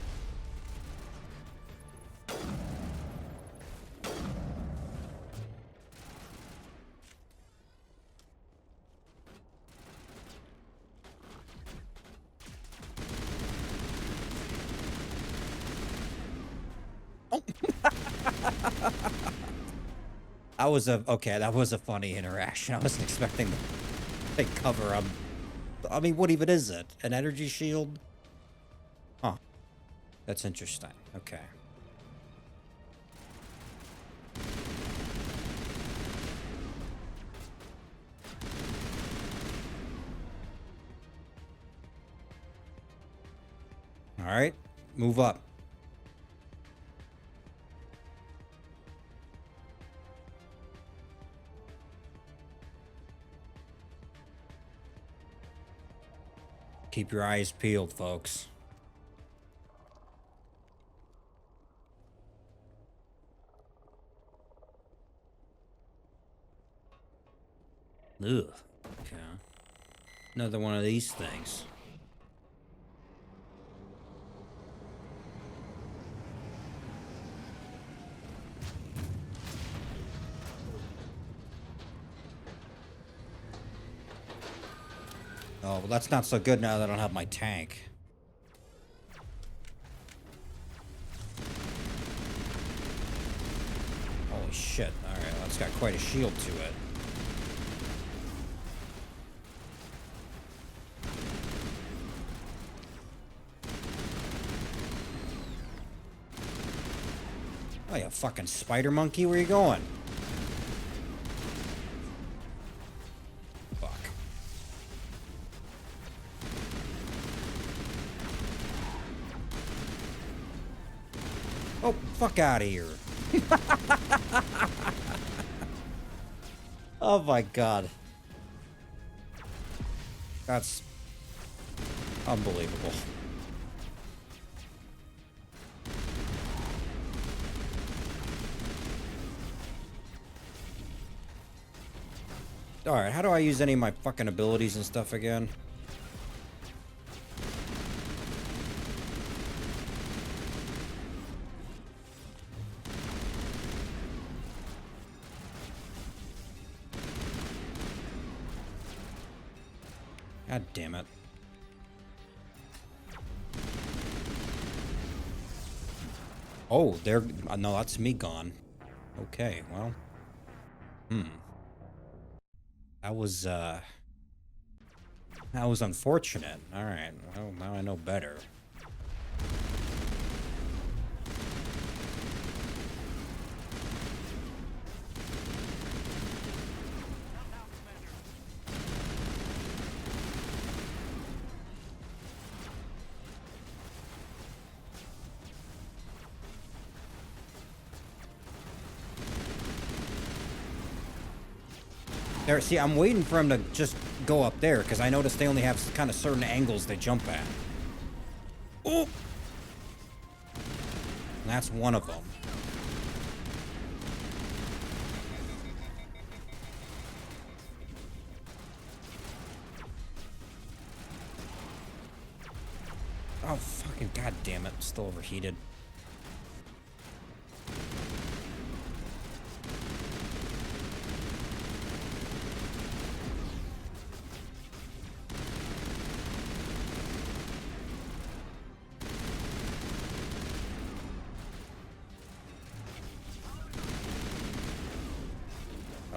That was a funny interaction. I wasn't expecting to take cover. I mean, what even is it? An energy shield? Huh. That's interesting. Okay. Alright, move up. Keep your eyes peeled, folks. Ugh. Okay. Another one of these things. Oh, well, that's not so good now that I don't have my tank. Holy shit. Alright, well, that's got quite a shield to it. Oh, you fucking spider monkey, where you going? Fuck. Oh, fuck out of here. Oh my god. That's unbelievable. Alright, how do I use any of my fucking abilities and stuff again? God damn it. Oh, there. No, that's me gone. Okay, well. That was unfortunate. Alright, well, now I know better. There, see, I'm waiting for him to just go up there, because I noticed they only have kind of certain angles they jump at. Oh! And that's one of them. Oh, fucking goddamn it. Still overheated.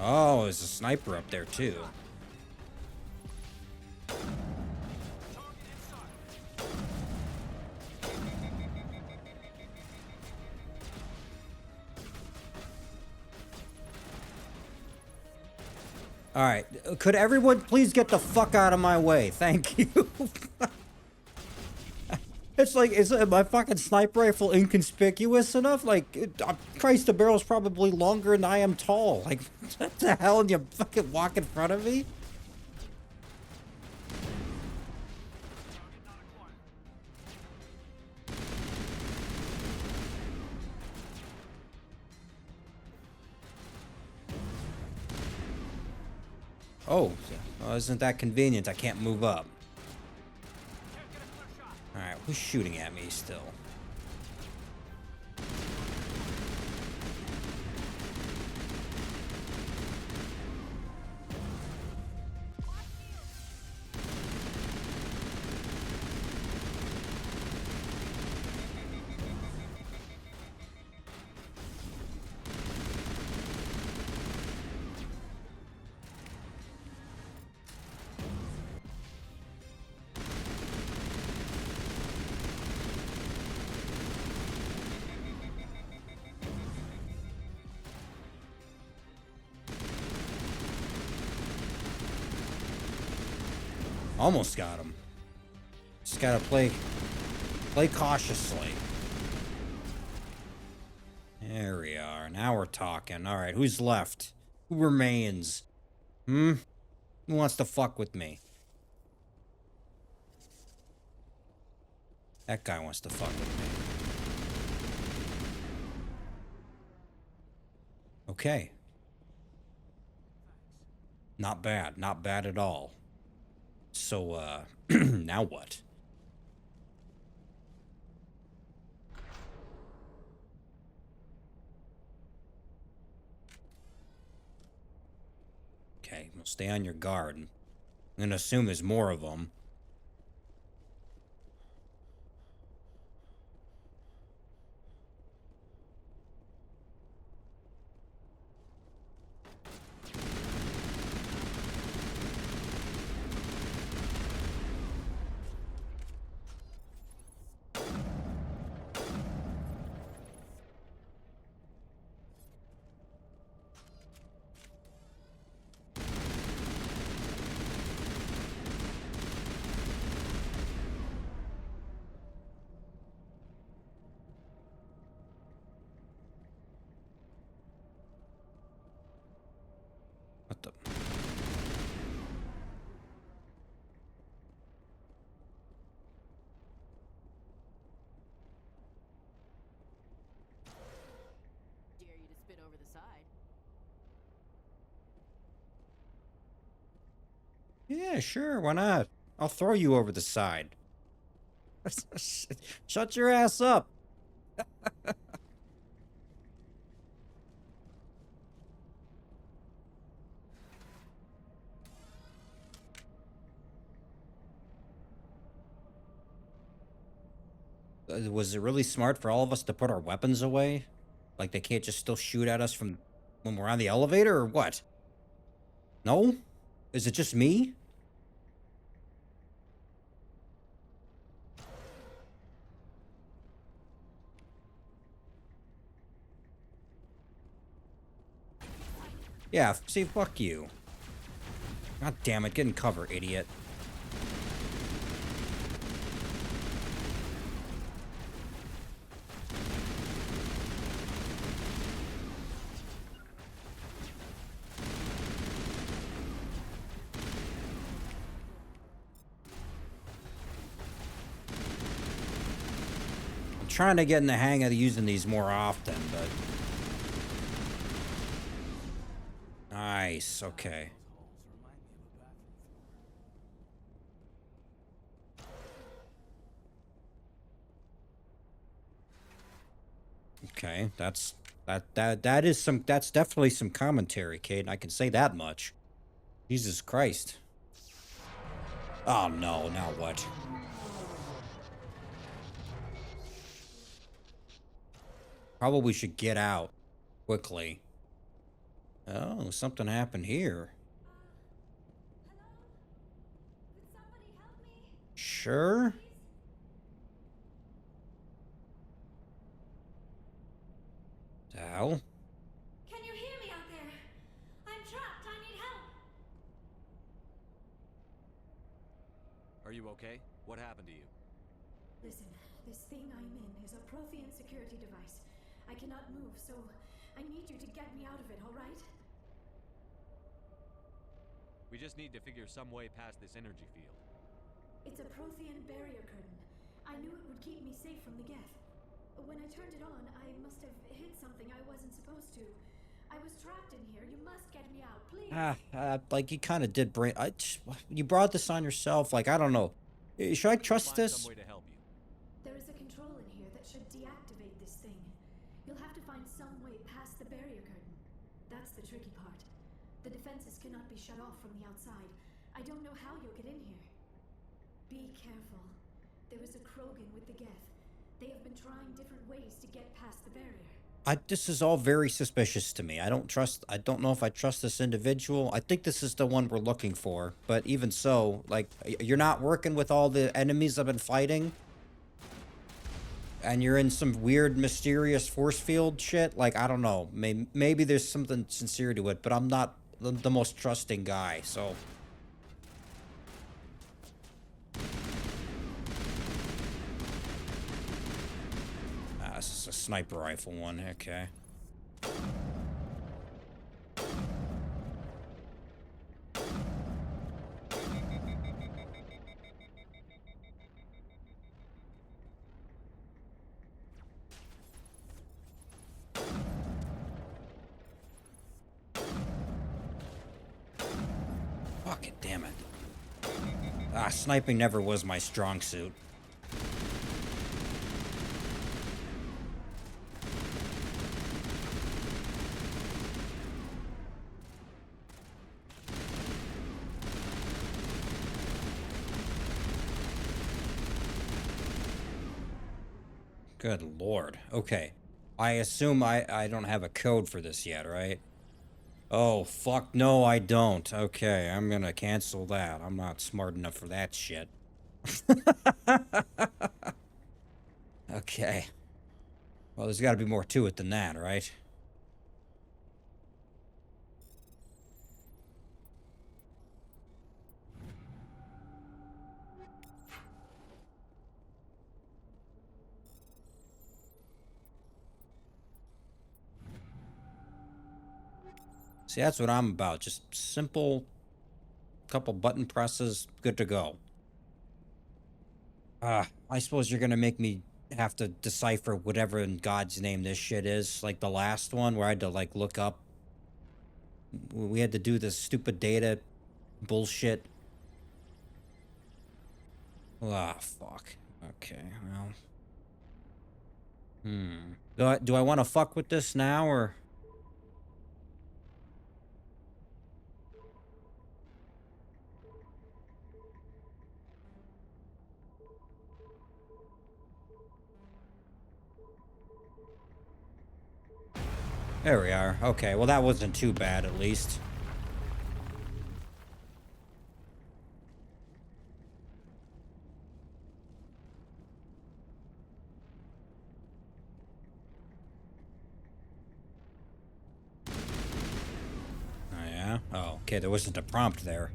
Oh, there's a sniper up there, too. Alright, could everyone please get the fuck out of my way? Thank you. It's like, is my fucking sniper rifle inconspicuous enough? Like, Christ, the barrel's probably longer than I am tall. Like, what the hell? And you fucking walk in front of me? Oh, well, isn't that convenient? I can't move up. Alright, who's shooting at me still? Almost got him. Just gotta play Play cautiously. There we are. Now we're talking. Alright, who's left? Who remains? Who wants to fuck with me? That guy wants to fuck with me. Okay. Not bad. Not bad at all. So, now what? Okay, well, stay on your guard. I'm gonna assume there's more of them. What the? Dare you to spit over the side. Yeah, sure, why not? I'll throw you over the side. Shut your ass up. Was it really smart for all of us to put our weapons away? Like they can't just still shoot at us from when we're on the elevator or what? No? Is it just me? Yeah, see, fuck you. God damn it, get in cover, idiot. I'm trying to get in the hang of using these more often, but... Nice, okay. Okay, that's definitely some commentary, Kate. I can say that much. Jesus Christ. Oh no, now what? Probably should get out quickly. Oh, something happened here. Hello? Could somebody help me? Sure. Please? Al? Can you hear me out there? I'm trapped. I need help. Are you okay? What happened to you? Listen, this thing I'm in is a Prothean security device. I cannot move, so I need you to get me out of it, all right? We just need to figure some way past this energy field. It's a Prothean barrier curtain. I knew it would keep me safe from the Geth. When I turned it on, I must have hit something I wasn't supposed to. I was trapped in here. You must get me out, please. Like you kind of did bring. You brought this on yourself. Like I don't know. Should I trust Find this? some way to help you. There is a control in here that should deactivate this thing. You'll have to find some way past the barrier curtain. That's the tricky part. The defenses cannot be shut off from the outside. I don't know how you'll get in here. Be careful. There is a Krogan with the Geth. They have been trying different ways to get past the barrier. This is all very suspicious to me. I don't know if I trust this individual. I think this is the one we're looking for. But even so, like, you're not working with all the enemies I've been fighting? And you're in some weird, mysterious force field shit? Like, I don't know. Maybe there's something sincere to it, but I'm not the most trusting guy, so... this is a sniper rifle one, okay. Fucking damn it. Ah, sniping never was my strong suit. Good lord. Okay. I assume I don't have a code for this yet, right? Oh, fuck no, I don't. Okay, I'm gonna cancel that. I'm not smart enough for that shit. Okay. Well, there's gotta be more to it than that, right? See, that's what I'm about. Just simple, couple button presses, good to go. I suppose you're gonna make me have to decipher whatever in God's name this shit is. Like the last one where I had to, like, look up. We had to do this stupid data bullshit. Ah, fuck. Okay, well. Do I want to fuck with this now, or? There we are. Okay, well that wasn't too bad, at least. Oh, yeah? Oh, okay, there wasn't a prompt there.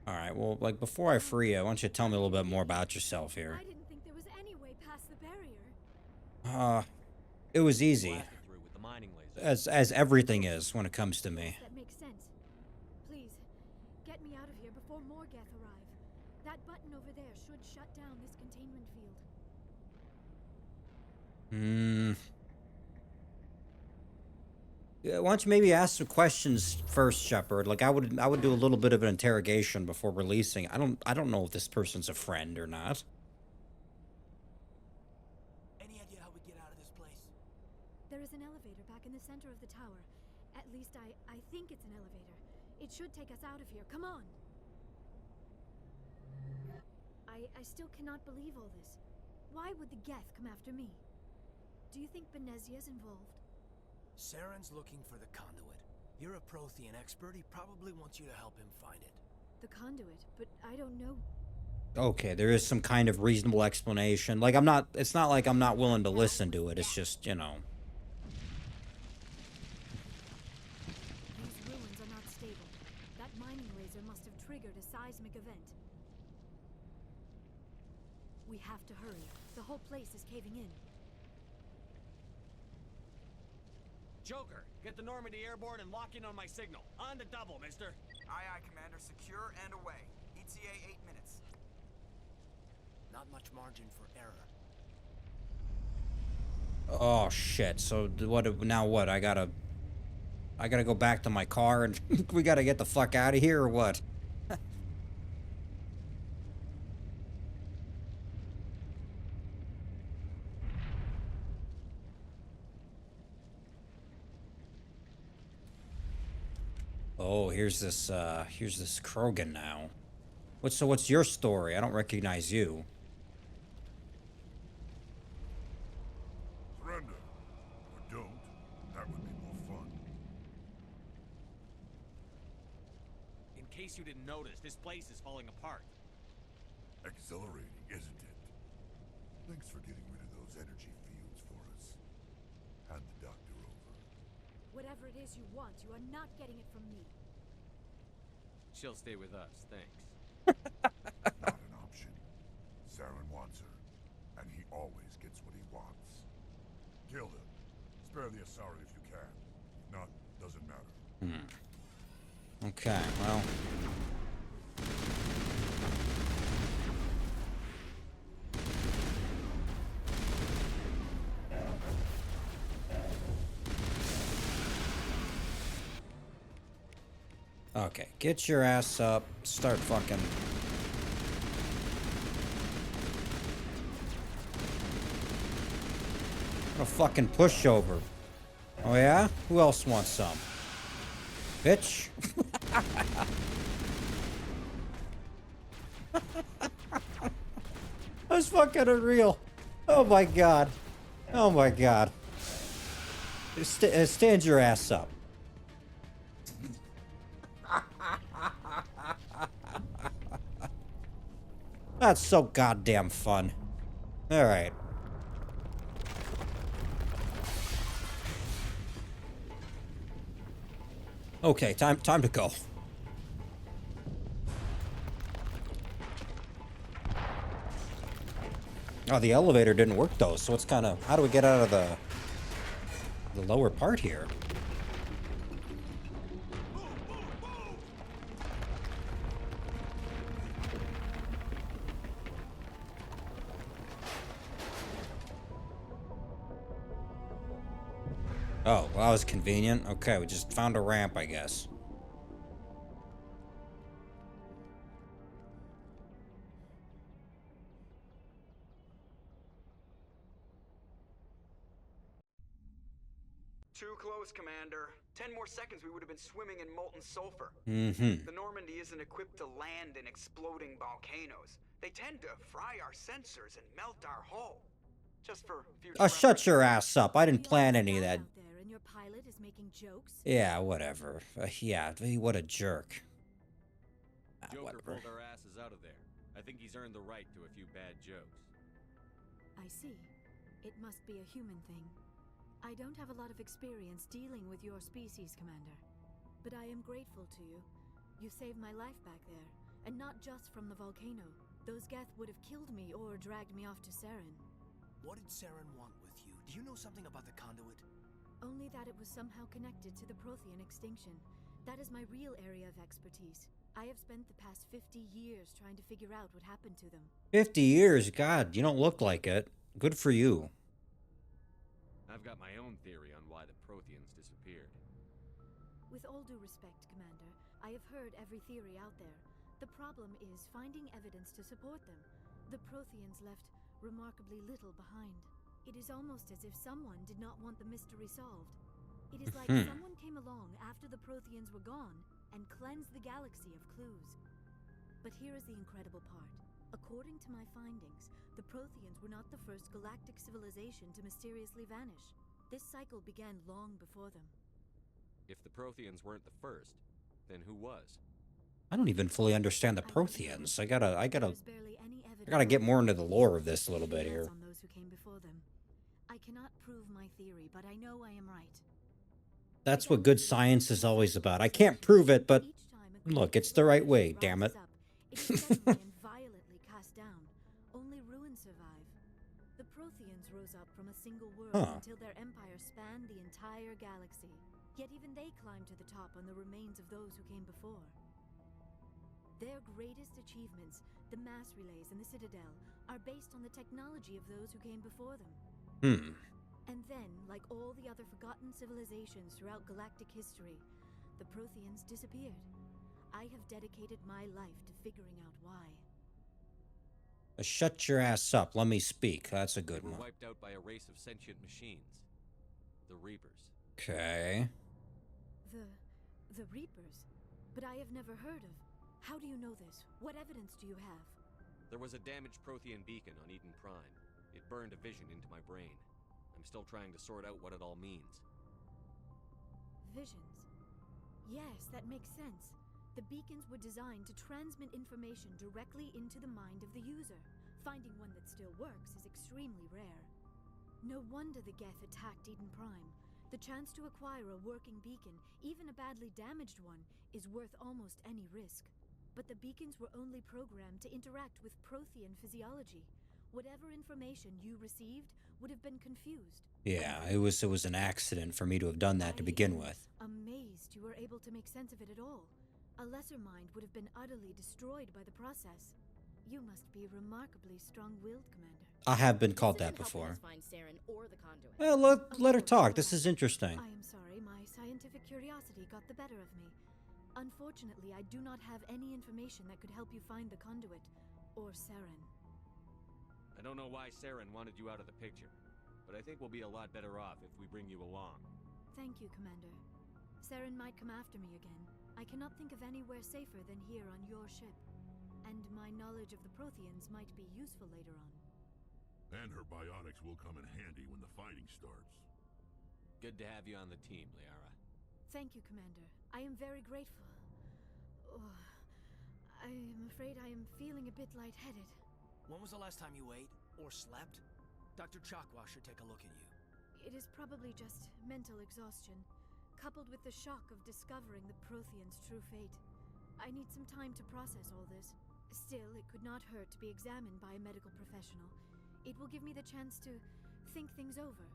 Alright, well, like, before I free you, why don't you tell me a little bit more about yourself here? I didn't think there was any way past the barrier. It was easy. Blasted through with the mining laser. As everything is when it comes to me. That makes sense. Please, get me out of here before more Geth arrive. That button over there should shut down this containment field. Yeah, why don't you maybe ask some questions first, Shepard? Like I would do a little bit of an interrogation before releasing. I don't know if this person's a friend or not. Any idea how we get out of this place? There is an elevator back in the center of the tower. At least I think it's an elevator. It should take us out of here. Come on. I still cannot believe all this. Why would the Geth come after me? Do you think Benezia's involved? Saren's looking for the conduit. You're a Prothean expert. He probably wants you to help him find it. The conduit, but I don't know. Okay, there is some kind of reasonable explanation. Like it's not like I'm not willing to listen to it. It's just, you know. These ruins are not stable. That mining laser must have triggered a seismic event. We have to hurry. The whole place is caving in. Joker, get the Normandy airborne and lock in on my signal. On the double, mister. Aye, aye, Commander. Secure and away. ETA 8 minutes. Not much margin for error. Oh shit. So what now what? I gotta go back to my car and we gotta get the fuck out of here or what? Oh, here's this Krogan now. What's your story? I don't recognize you. Surrender. Or don't. That would be more fun. In case you didn't notice, this place is falling apart. Exhilarating, isn't it? Thanks for getting rid of those energy fields for us. Hand the doctor over. Whatever it is you want, you are not getting it from me. She'll stay with us, thanks. Not an option. Saren wants her, and he always gets what he wants. Kill him. Spare the Asari if you can. If not, doesn't matter. Okay, well. Okay, get your ass up. Start fucking. What a fucking pushover. Oh yeah? Who else wants some? Bitch. That's fucking unreal. Oh my god. Oh my god. Stand your ass up. That's so goddamn fun. Alright. Okay, time to go. Oh, the elevator didn't work though, so it's kind of... How do we get out of the lower part here? Oh, well, that was convenient. Okay, we just found a ramp, I guess. Too close, Commander. 10 more seconds we would have been swimming in molten sulfur. Mm-hmm. The Normandy isn't equipped to land in exploding volcanoes. They tend to fry our sensors and melt our hull. Just for future Oh, shut reference. your ass up. I didn't plan any of that. Out there and your pilot is making jokes. Yeah, whatever. Yeah, what a jerk. Joker Whatever. pulled our asses out of there. I think he's earned the right to a few bad jokes. I see. It must be a human thing. I don't have a lot of experience dealing with your species, Commander. But I am grateful to you. You saved my life back there. And not just from the volcano. Those Geth would have killed me or dragged me off to Saren. What did Saren want with you? Do you know something about the conduit? Only that it was somehow connected to the Prothean extinction. That is my real area of expertise. I have spent the past 50 years trying to figure out what happened to them. 50 years? God, you don't look like it. Good for you. I've got my own theory on why the Protheans disappeared. With all due respect, Commander, I have heard every theory out there. The problem is finding evidence to support them. The Protheans left remarkably little behind. It is almost as if someone did not want the mystery solved. It is like someone came along after the Protheans were gone and cleansed the galaxy of clues. But here is the incredible part. According to my findings, the Protheans were not the first galactic civilization to mysteriously vanish. This cycle began long before them. If the Protheans weren't the first, then who was? I don't even fully understand the Protheans. I gotta There's barely any evidence get more into the lore of this a little bit here. on those who came before them. I cannot prove my theory, but I know I am right. That's what good science is always about. I can't prove it, but Each time a look, creature it's the right way, rises damn it. up, it is suddenly and violently cast down. Only ruins survive. The Protheans rose up from a single world until their empire spanned the entire galaxy. Yet even they climbed to the top on the remains of those who came before. Their greatest achievements, the mass relays and the Citadel, are based on the technology of those who came before them. And then, like all the other forgotten civilizations throughout galactic history, the Protheans disappeared. I have dedicated my life to figuring out why. Shut your ass up. Let me speak. That's a good They were one. wiped out by a race of sentient machines. The Reapers. Okay. The Reapers? But I have never heard of. How do you know this? What evidence do you have? There was a damaged Prothean beacon on Eden Prime. It burned a vision into my brain. I'm still trying to sort out what it all means. Visions. Yes, that makes sense. The beacons were designed to transmit information directly into the mind of the user. Finding one that still works is extremely rare. No wonder the Geth attacked Eden Prime. The chance to acquire a working beacon, even a badly damaged one, is worth almost any risk. But the beacons were only programmed to interact with Prothean physiology. Whatever information you received would have been confused. Yeah, it was an accident for me to have done that to begin with. Amazed you were able to make sense of it at all. A lesser mind would have been utterly destroyed by the process. You must be remarkably strong-willed, Commander. I have been called that before. Find Saren or the conduit. Well, let her talk. This is interesting. I am sorry, my scientific curiosity got the better of me. Unfortunately, I do not have any information that could help you find the conduit, or Saren. I don't know why Saren wanted you out of the picture, but I think we'll be a lot better off if we bring you along. Thank you, Commander. Saren might come after me again. I cannot think of anywhere safer than here on your ship. And my knowledge of the Protheans might be useful later on. And her biotics will come in handy when the fighting starts. Good to have you on the team, Liara. Thank you, Commander. I am very grateful. Oh, I am afraid I am feeling a bit lightheaded. When was the last time you ate or slept? Dr. Chakwa should take a look at you. It is probably just mental exhaustion, coupled with the shock of discovering the Protheans' true fate. I need some time to process all this. Still, it could not hurt to be examined by a medical professional. It will give me the chance to think things over.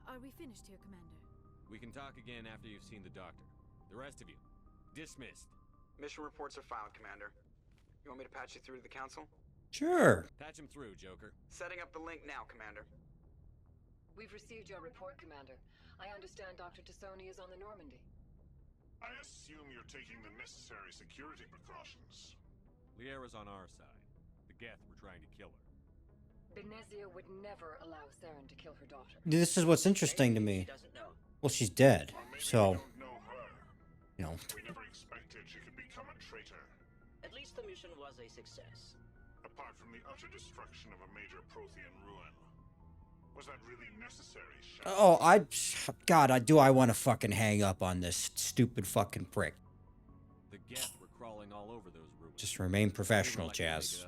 Are we finished here, Commander? We can talk again after you've seen the doctor. The rest of you, dismissed. Mission reports are filed, Commander. You want me to patch you through to the Council? Sure. Patch him through, Joker. Setting up the link now, Commander. We've received your report, Commander. I understand Dr. Tassoni is on the Normandy. I assume you're taking the necessary security precautions. Liara's on our side. The Geth were trying to kill her. Benezia would never allow Saren to kill her daughter. This is what's interesting to me. Well, she's dead, so you know. We never expected she could become a traitor. At least the mission was a success. Apart from the utter destruction of a major Prothean ruin. Was that really necessary, Shadow? Oh, God, I want to fucking hang up on this stupid fucking prick. The Geth were crawling all over those ruins. Just remain professional, Jazz.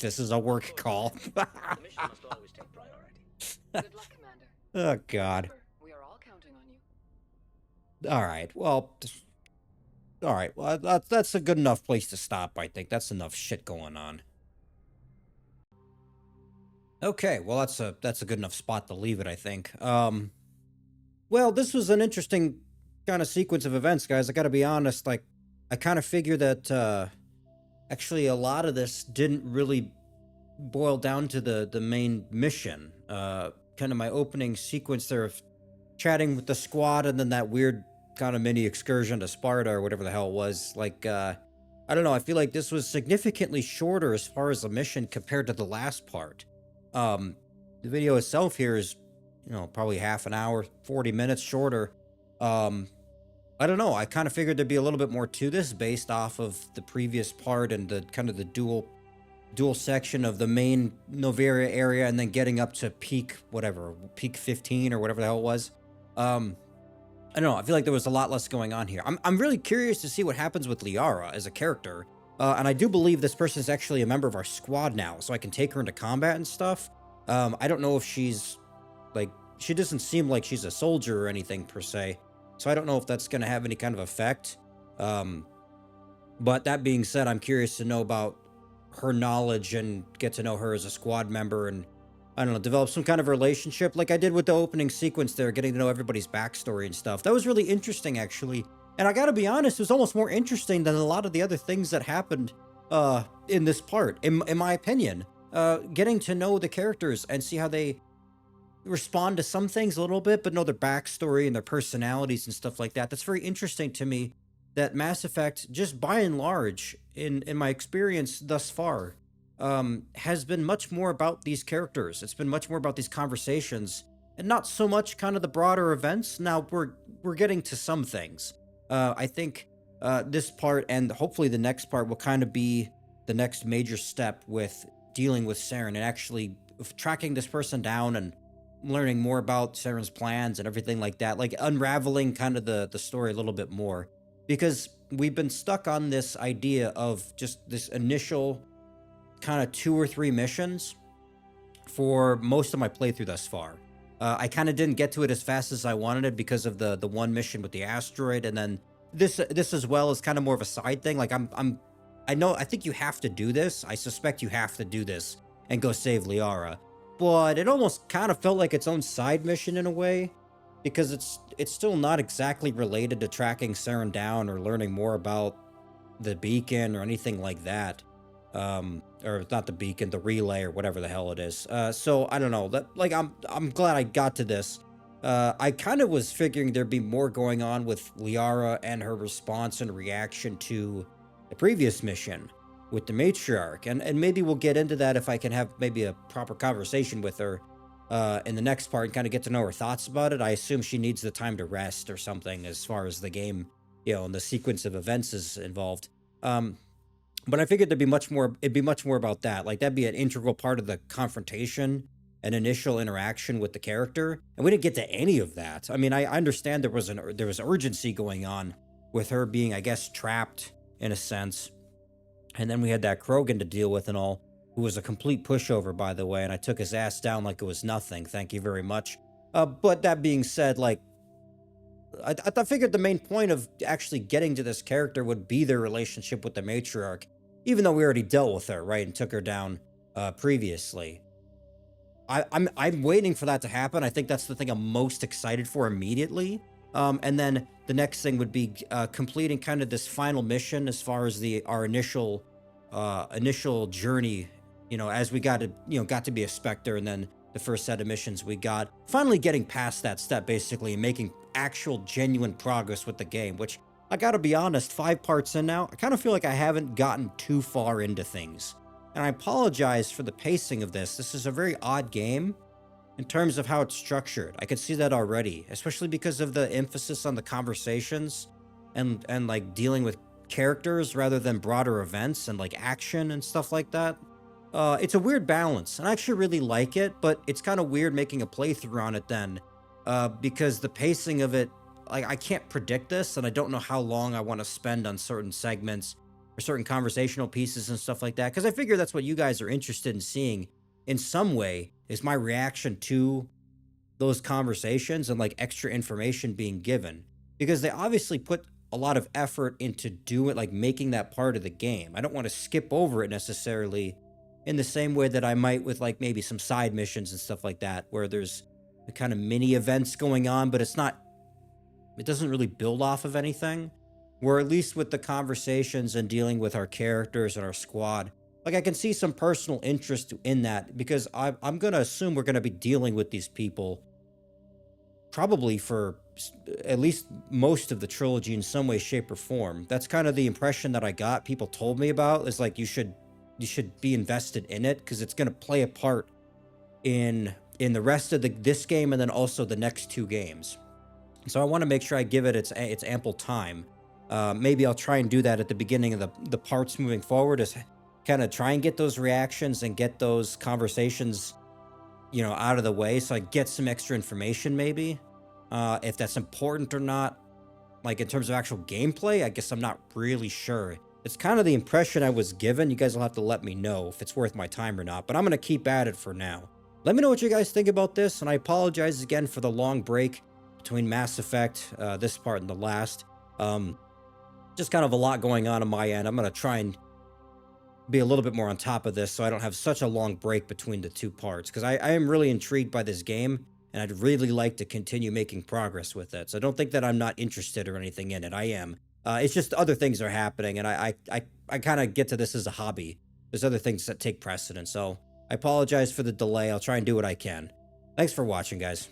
This is a work call. The mission must always take priority. Good luck, Commander. Oh, God. We are all counting on you. All right. Well, that's a good enough place to stop, I think. That's enough shit going on. Okay, well, that's a good enough spot to leave it, I think. Well, this was an interesting kind of sequence of events, guys. I gotta be honest, like, I kind of figured that, actually a lot of this didn't really boil down to the main mission. Kind of my opening sequence there of chatting with the squad and then that weird kind of mini excursion to Sparta or whatever the hell it was. Like, I don't know, I feel like this was significantly shorter as far as the mission compared to the last part. The video itself here is, you know, probably half an hour, 40 minutes shorter. I don't know, I kind of figured there'd be a little bit more to this based off of the previous part and the kind of the dual section of the main Noveria area and then getting up to peak 15 or whatever the hell it was. I don't know, I feel like there was a lot less going on here. I'm really curious to see what happens with Liara as a character. And I do believe this person is actually a member of our squad now, so I can take her into combat and stuff. I don't know if she's, like, she doesn't seem like she's a soldier or anything per se, so I don't know if that's going to have any kind of effect. But that being said, I'm curious to know about her knowledge and get to know her as a squad member and, I don't know, develop some kind of relationship like I did with the opening sequence there, getting to know everybody's backstory and stuff. That was really interesting, actually. And I gotta be honest, it was almost more interesting than a lot of the other things that happened in this part, in my opinion. Getting to know the characters and see how they respond to some things a little bit, but know their backstory and their personalities and stuff like that. That's very interesting to me, that Mass Effect, just by and large, in my experience thus far, has been much more about these characters. It's been much more about these conversations, and not so much kind of the broader events. Now, we're getting to some things. I think this part and hopefully the next part will kind of be the next major step with dealing with Saren and actually tracking this person down and learning more about Saren's plans and everything like that, like unraveling kind of the story a little bit more, because we've been stuck on this idea of just this initial kind of 2 or 3 missions for most of my playthrough thus far. I kind of didn't get to it as fast as I wanted it because of the one mission with the asteroid, and then this as well is kind of more of a side thing. Like I think you have to do this. I suspect you have to do this and go save Liara, but it almost kind of felt like its own side mission in a way, because it's still not exactly related to tracking Saren down or learning more about the beacon or anything like that. Or not the beacon, the relay or whatever the hell it is. So I don't know. That, like, I'm glad I got to this. I kind of was figuring there'd be more going on with Liara and her response and reaction to the previous mission with the Matriarch, and maybe we'll get into that if I can have maybe a proper conversation with her in the next part and kind of get to know her thoughts about it. I assume she needs the time to rest or something as far as the game, and the sequence of events is involved. But I figured it'd be much more about that. Like, that'd be an integral part of the confrontation and initial interaction with the character. And we didn't get to any of that. I mean, I understand there was urgency going on with her being, I guess, trapped in a sense. And then we had that Krogan to deal with and all, who was a complete pushover, by the way, and I took his ass down like it was nothing. Thank you very much. But that being said, like, I figured the main point of actually getting to this character would be their relationship with the Matriarch, even though we already dealt with her, right, and took her down previously. I'm waiting for that to happen. I think that's the thing I'm most excited for immediately. And then the next thing would be completing kind of this final mission as far as our initial journey. As we got to be a Spectre, and then the first set of missions we got, finally getting past that step basically and making actual genuine progress with the game, which I gotta be honest, 5 parts in now, I kind of feel like I haven't gotten too far into things. And I apologize for the pacing of this. This is a very odd game in terms of how it's structured. I could see that already, especially because of the emphasis on the conversations and like dealing with characters rather than broader events and like action and stuff like that. It's a weird balance, and I actually really like it, but it's kind of weird making a playthrough on it then, because the pacing of it, like, I can't predict this, and I don't know how long I want to spend on certain segments or certain conversational pieces and stuff like that, because I figure that's what you guys are interested in seeing in some way, is my reaction to those conversations and like extra information being given, because they obviously put a lot of effort into like making that part of the game. I don't want to skip over it necessarily in the same way that I might with like maybe some side missions and stuff like that, where there's the kind of mini events going on, but it doesn't really build off of anything. Where at least with the conversations and dealing with our characters and our squad, like, I can see some personal interest in that, because I'm going to assume we're going to be dealing with these people probably for at least most of the trilogy in some way, shape, or form. That's kind of the impression that I got. People told me about, is like, you should be invested in it, because it's going to play a part in the rest of this game and then also the next 2 games. So I want to make sure I give it its ample time. Maybe I'll try and do that at the beginning of the parts moving forward, is kind of try and get those reactions and get those conversations, out of the way, so I get some extra information maybe. If that's important or not, like in terms of actual gameplay, I guess I'm not really sure. It's kind of the impression I was given. You guys will have to let me know if it's worth my time or not, but I'm going to keep at it for now. Let me know what you guys think about this, and I apologize again for the long break between Mass Effect, this part and the last. Just kind of a lot going on my end. I'm going to try and be a little bit more on top of this so I don't have such a long break between the 2 parts, because I am really intrigued by this game, and I'd really like to continue making progress with it. So don't think that I'm not interested or anything in it. I am. It's just other things are happening, and I kind of get to this as a hobby. There's other things that take precedence, so I apologize for the delay. I'll try and do what I can. Thanks for watching, guys.